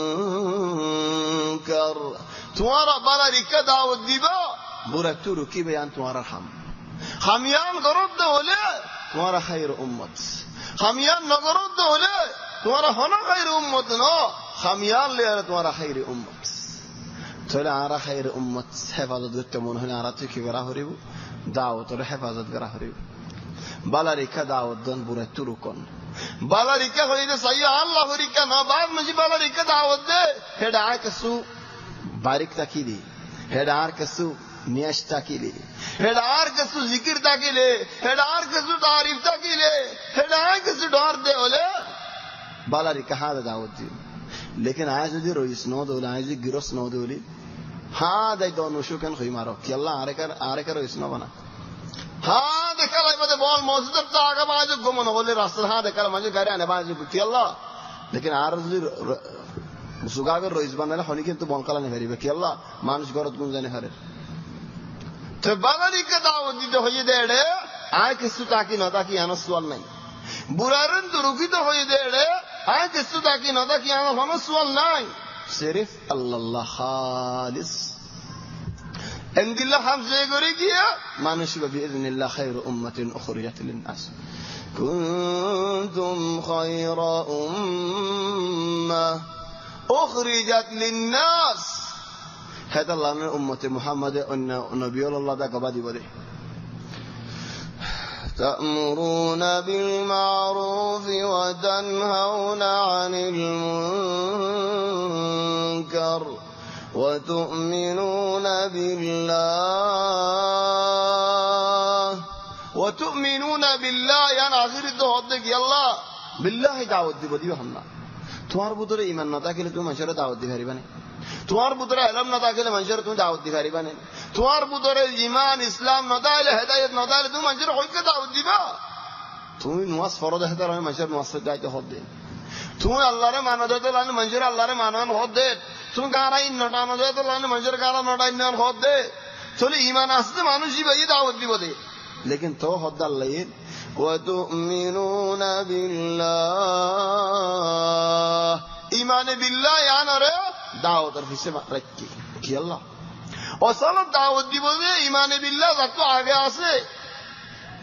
تمہارا بلا رکا دعوت دیبا برا تو رکی بیان تمہارا خامیان گرد ہولے تمہارا خیر امت، خامیان نگرد ہولے تمہارا ہونا خیر امت نو، خامیان لے تمہارا خیر امت. تولے آرا خیر امت حفاظت گرتے من ہونے آرا تو کی برا ہو ریبو دعوت اور حفاظت برا ہو ریبو. بالا ریکا دعوت دن برا تو رکن بالا ریکا ہوئی دے سیاح اللہ ریکا نا بعد مجھے بالا ریکا دعوت دے ہیڈ آئے کسو باریک تاکیلی، ہیڈ آر کسو نیش تاکیلی، ہیڈ آر کسو ذکر تاکیلے، ہیڈ آر کسو تعریف تاکیلے، ہیڈ آئے کسو ڈار دے ہولے بالا ریکا ہاں دعوت دی. لیکن آئے جو دی رویس نو دولی آئے جو گروس نو دولی ہاں دائی دونو شکن خوی مارو کہ اللہ آرے کر رویس نو بنا ہاں دیکھا لائی بده بول موزد تا آگا باجو گمون ہولی راستر ہاں دیکھا مجھے گھر آنے باجو بکتی اللہ. لیکن آرزو سوگاگر رویس بنا لے কিন্তু বনকালা নে ভেরিবে কি আল্লাহ মানুষ গরত গুন জানে হারে তো বাঙালি কে দাওয়াত দিতে হয়ে দেড়ে আয় কিছু তাকি না তাকি আনা সুয়াল নাই বুরারন তো রুকিত হয়ে দেড়ে আয় কিছু তাকি না তাকি আনা সুয়াল নাই সিরফ আল্লাহ খালিস এন্দিল্লাহ হামজে করে গিয়া মানুষ বিইذنিল্লাহ খায়রু উম্মাতিন উখরিজাত লিন-নাস কুনতুম খায়রা উম্মাহ أخرجت للناس. هذا الله من أمة محمد أن نبي الله ذاك بدي بدي تأمرون بالمعروف وتنهون عن المنكر وتؤمنون بالله يعني آخر الدهودك يلا بالله دعوت دي بدي وحنا তোমার ভিতরে ঈমান না থাকলে তুমি মানুষের দাওয়াত দিতে পারিবা না, তোমার ভিতরে ইলম না থাকলে মানুষের তুমি দাওয়াত দিতে পারিবা না, তোমার ভিতরে ঈমান ইসলাম না থাকলে হেদায়েত না থাকলে তুমি মানুষের হইকে দাওয়াত দিবা. তুমি নামাজ ফরজ হেতা রহে মানুষের নামাজ দাইতে হদ দে, তুমি আল্লাহরে মানা দিতে লানি মানুষের আল্লাহরে মানান হদ দে, তুমি গারা ইন নটা না দিতে লানি মানুষের গারা নটা ইন হদ দে. চলে ঈমান আসতে মানুষই ভাই দাওয়াত দিব দে. লেকিন তো হদ আল্লাহ وتؤمنون بالله ایمان بالله یعنی رے دعوت رفیسے رکھی کی اللہ اصلا دعوت دی بولے ایمان بالله رکھو آگے آسے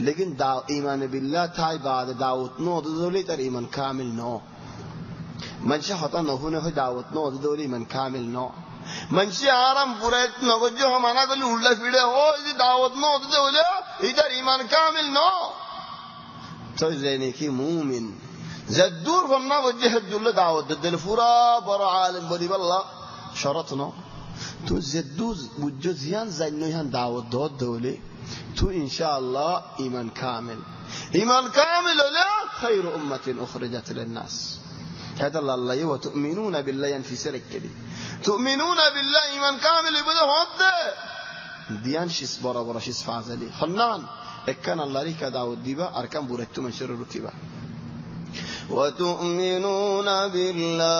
لیکن ایمان بالله تھائی بعد دعوت نو دولی تر ایمان کامل نو منشا ہوتا نہونے ہوئی دعوت نو دولی ایمان کامل نو منشی آرام پورے نگوجو ہمانا دلی اُلہ پھیڑے ہو اسی دعوت نو دولی ادھر ایمان کامل نو. تو زینکی مومن زدور فما وجه الدل دعوت الدل فرا برا عالم بدي بالله شرطنا تو زدوز وجزيان زينوهان دعوت دود دولي تو إن شاء الله إيمان كامل ولا خير أمة أخرجت للناس. هذا الله وتؤمنون بالله في سرك كده تؤمنون بالله إيمان كامل يبدأ هذا ديان شيس برا شيس فازلي خنان كان الله لك دعوت ديبا أركان بورتو من شر ركبا. وتؤمنون بالله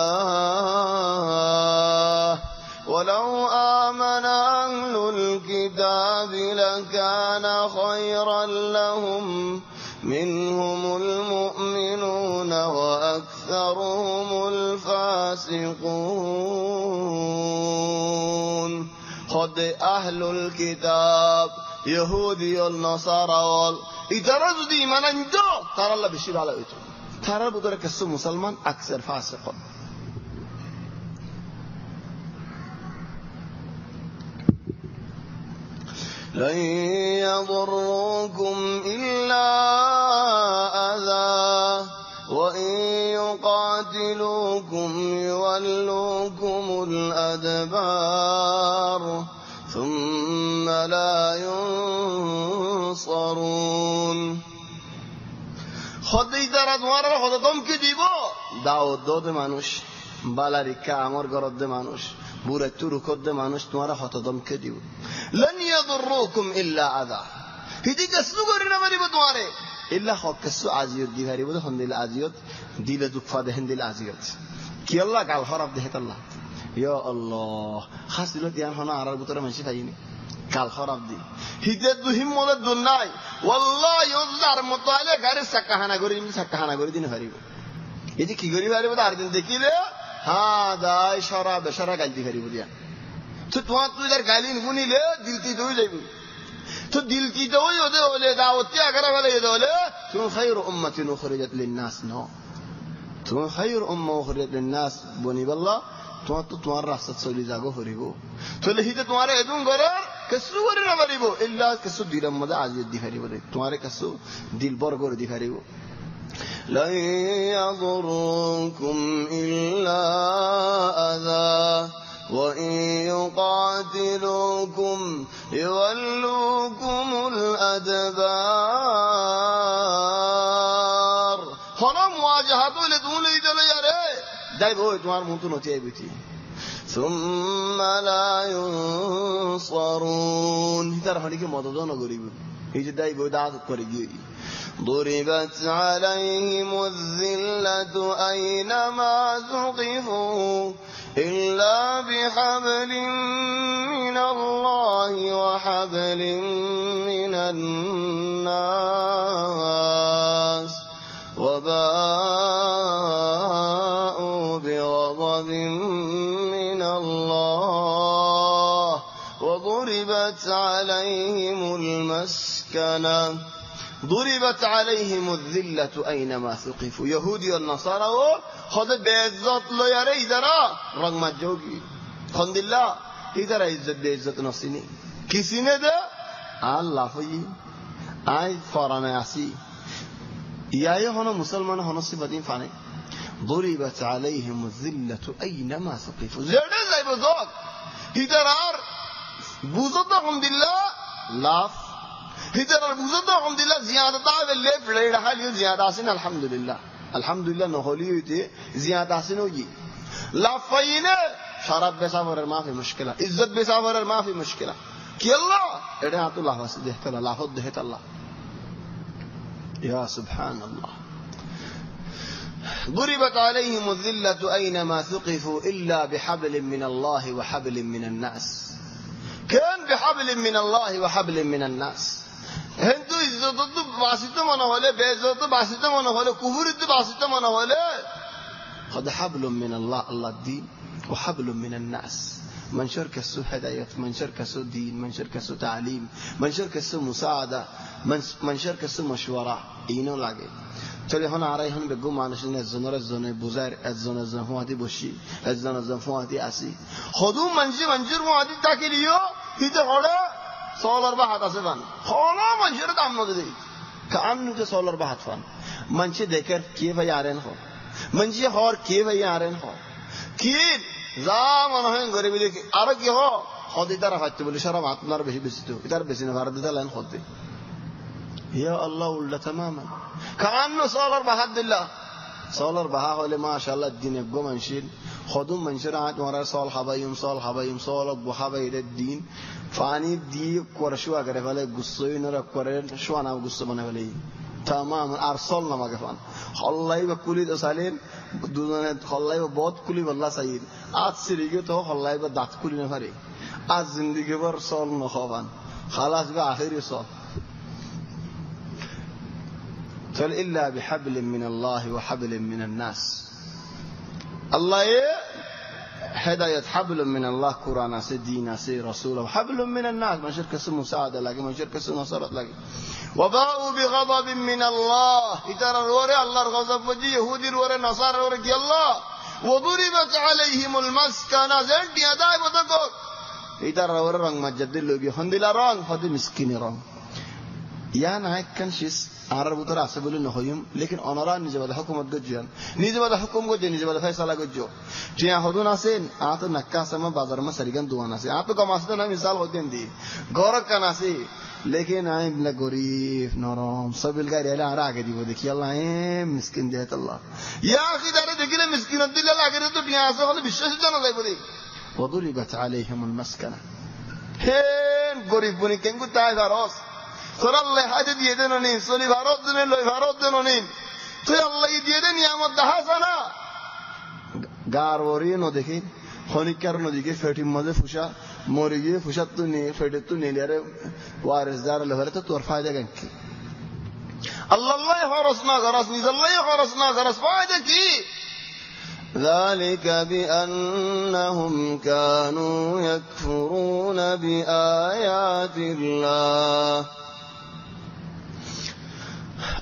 ولو آمن أهل الكتاب لكان خيرا لهم منهم المؤمنون وأكثرهم الفاسقون. خد أهل الكتاب يهودي والنصارى إترازوا دي من انجو ترى الله بشير على إيتو ترى بدرك السو مسلمان أكثر فاسقا. لن يضروكم إلا أذى وإن يقاتلوكم يولوكم الأدبار ثم لا ينصرون. خدي ترى دوارا خدتم كديبو داود دود مانوش بالاریکا امر گرد مانوش بورتو رکد مانوش تمہارا خدتم كديبو لن يضروكم إلا أذى هدي كسو غرينا مري بدواره إلا خو كسو عزيوت دي غريبو هندل عزيوت دي لدوك فاده هندل عزيوت কি আল্লাহ গাল খরাব দেহে আল্লাহ ইয়া আল্লাহ হাসিল ধ্যান হনা আরার ভিতরে মানসি পাইনি গাল খরাব দি হিতে দু হিম্মতের দুন নাই ওয়াল্লাহি ইউজার মতালে গারে সাকাহানা করি দিন হারিব এই যে কি করি পারিব আর দিন দেখিলে হ্যাঁ দাই সারা বেসারা গাল দি পারিব দিয়া তো তোমার তুই তার গালিন শুনিলে দিলটি দই যাইব তো দিলটি দই ওদে হলে দাওয়াতি আগারা ফেলে এদে হলে তুমি খায়রু উম্মাতিন উখরিজাত লিন-নাস ন তুমি খায়রু উম্মা উখরিজাত লিন-নাস বনিবাল্লাহ তোমার তো তোমার রাস্তা চলে যাগো হরিব তাহলে হিতে তোমার এদুন করার কিছু করে না পারিব ইল্লা কিছু দিলের মধ্যে আজিয়ত দি পারিব তোমার কিছু দিল বর করে দি পারিব لا يضركم إلا أذى وإن يقاتلوكم يولوكم الأدبار هنا مواجهة لدول إجلال دايب هو تمار مونتو نتيه بيتي ثم لا ينصرون ترى هنيك مددون غريب هيجي دايب دعاء كوريجي ضربت عليهم الذلة أينما ثقفوا إلا بحبل من الله وحبل من الناس وباءوا بغضب من الله وضربت عليهم المسكنة ضربت عليهم الذلة أينما ثقفوا يهودي والنصارى خذ بعزت له يا ري ذرا رغم جوگي خند الله إذا عزت بعزت نصيني كسي نه ده الله فيه آي فارانه اسي يا هنا مسلمان هنا صفاتين فاني ضربت عليهم الذلة أينما ثقفوا زرده زي بزوج إذا رار بوزت خند الله لاف إذا ربوزت خند الله زيادة بالله بلاد حالي زيادة سين الحمد لله نهولي يتي زيادة سنوجي لا فاينة شراب بسافر ما في مشكلة عزت بسافر ما في مشكلة كي الله إذا أنت الله وسده تلا لا خد ده تلا يا سبحان الله ضربت عليهم الذلة أينما ثقفوا إلا بحبل من الله وحبل من الناس كان بحبل من الله وحبل من الناس هندو عزت تو باسطه منا هله بعزت تو باسطه منا هله كفر تو باسطه منا هله خد حبل من الله الدين وحبل من الناس من شرك السو هداية من شرك السو دين من شرك السو تعليم من شرك السو مساعدة من شرك السو مشورة إينو لاجي تلي هنا عرايهم بيجوا معناشين الزنور بوزار الزن هو هذي بوشي الزن هو هذي أسي خدوم منجر هو هذي تاكليو هيدا هذا سولار بحث أسفان خلا منشر دام ندي كأنه سولار بحث فان منشي ذكر كيف يارين هو منشي هار كيف يارين هو كيف زمان هين غريب ليك أرجع هو خدي ترى فاتي بقول شراب عطنار بيجي بسيطه إدار بسينا فارد تلين خدي يا الله ولا تماما كأنه سولار بحث الله سولار بحث ولا ما شاء الله الدين يبقى منشيل خدوم منشر عاد مرة صال حبايم صال بحبايد الدين فاني دي كورشوا أقرأ فله قصوي نرى كورن شو أنا قصة بنا فله تمام أرسلنا ما كفان الله يبكولي تسالين دونا الله يبود كولي والله سعيد आज सिरिगे तो हल्लाई बा दात कुली न फरे आज जिंदगी भर सोल न खावान خلاص बा आखिरी सोल فل إلا بحبل من الله وحبل من الناس الله هداية حبل من الله قرآن سي دين سي رسوله حبل من الناس من شرك اسم مساعدة لكن من شرك اسم نصرت لكن وباءوا بغضب من الله إترى الوري الله الغضب وجي يهودي الوري نصارى الوري الله وضربت عليهم المسكنة زين دياداي بتقول إترى الوري رنگ مجد اللوبي هندلا رنگ هدي مسكين رنگ يا نهاية كان شيس عرب بطر عصبولي نخيم لكن أنارا نجبال حكومة جوجان نجبال حكومة جوجان نجبال فيصلة جوجو تيا هدون عسين آتو نكاس ما بازار ما سريعان دوان عسين آتو كماسة نا مثال هدين دي غورك كان عسين लेकिन आए बिला गरीब नरम सबिल का रेला आ रहा है वो देखिए अल्लाह है मिस्किन देता अल्लाह या आखिर दारे देखिए ना मिस्किन अब्दुल्ला लागे तो दुनिया से वाले विश्वास जाना लाइब दे وضربت عليهم المسكنة هين गरीब बनी केंगु ताई भारोस सर अल्लाह हाथ दिए देना नहीं सोनी भारोस देने लो भारोस देना नहीं तो अल्लाह दिए दे नियामत दहासना গারওরি নদীকে খনিকার নদীকে ফেটির মধ্যে ফুসা মরে গিয়ে ফুসার তো নিয়ে ফেটের তো নিলে আরে ওয়ারেস দার লেভেলে তো তোর ফায়দা কি আল্লাহ খরচ না খরচ নিজল্লাই খরচ না খরচ ফায়দা কি ذلك بأنهم كانوا يكفرون بآيات الله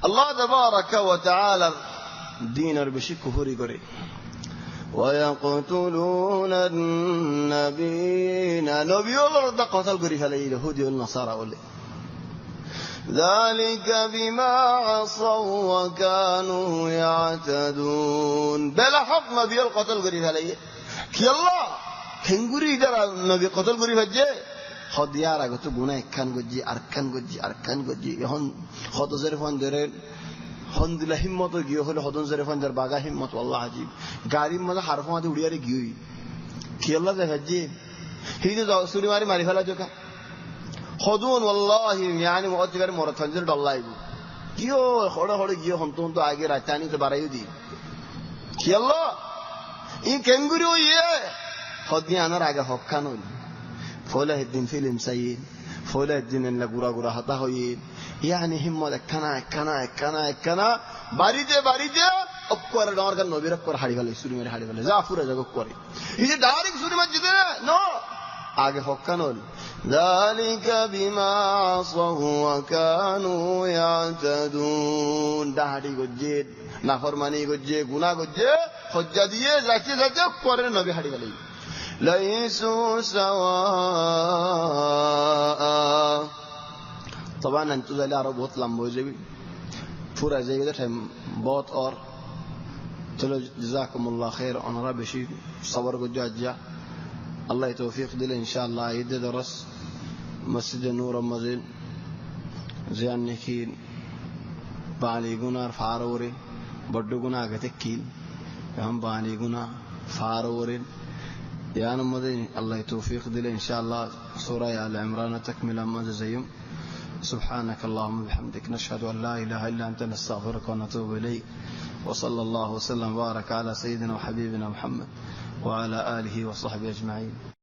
الله تبارك وتعالى دين بشي كفري قري ويقتلون النبيين نبي الله رد قتل قري فلا اليهود والنصارى ولي ذلك بما عصوا وكانوا يعتدون بلا حق نبي القتل قري فلا كي الله كنغوري دار نبي قتل قري فجه خد يارا قلت غنا كان گجي اركان گجي هون خد زرفان درن হন্দিলা হিম্মত গিয়ে হলে হদন জেরেফান যার বাগা হিম্মত আল্লাহ আজিব গাড়ির মধ্যে হারফ মাঝে উড়িয়ারে গিয়ে কি আল্লাহ দেখা যে হিদে সুরি মারি ফেলা জোকা হদুন ওয়াল্লাহি ইয়ানি মুআজ্জিগার মরাথানজের ডল্লাইব কিও খড়ে খড়ে গিয়ে হন্ত আগে রাতানি তো বাড়াইও দি কি আল্লাহ ই কেঙ্গুরি ওয়ে হদি আনার আগে হক্কান হল ফলা হেদিন ফিল্ম সাইন ফলা হেদিন না গুরা হাতা হই يعني همت كنا বাড়িতে অপকর ডার গান নবীর অপকর হাড়ি ফেলে সুরি মেরে হাড়ি ফেলে জাফুরে জগ করে এই যে ডাইরেক্ট সুরি মসজিদে নো আগে হক্কানল ذلك بما عصوا وكانوا يعتدون দাড়ি গজ্জে নাফরমানি গজ্জে গুনাহ গজ্জে হজ্জা দিয়ে যাচ্ছে করে নবী হাড়ি ফেলে লাইসু সাওয়া طبعا انتو زي العرب واطلع موجبي فورا زي كده टाइम बहुत और चलो جزاكم الله خير انا ربي شيء صبر को جاجا الله توفيق دل ان شاء الله يد درس مسجد نور مزين زيان نكين بالي گنا فاروري بڑو گنا گتكيل هم بالي گنا فاروري يا نمدين الله توفيق دل ان شاء الله سوره ال عمران تكمله ما زيهم سبحانك اللهم وبحمدك نشهد أن لا إله إلا أنت نستغفرك ونتوب إليك وصلى الله وسلم وبارك على سيدنا وحبيبنا محمد وعلى آله وصحبه أجمعين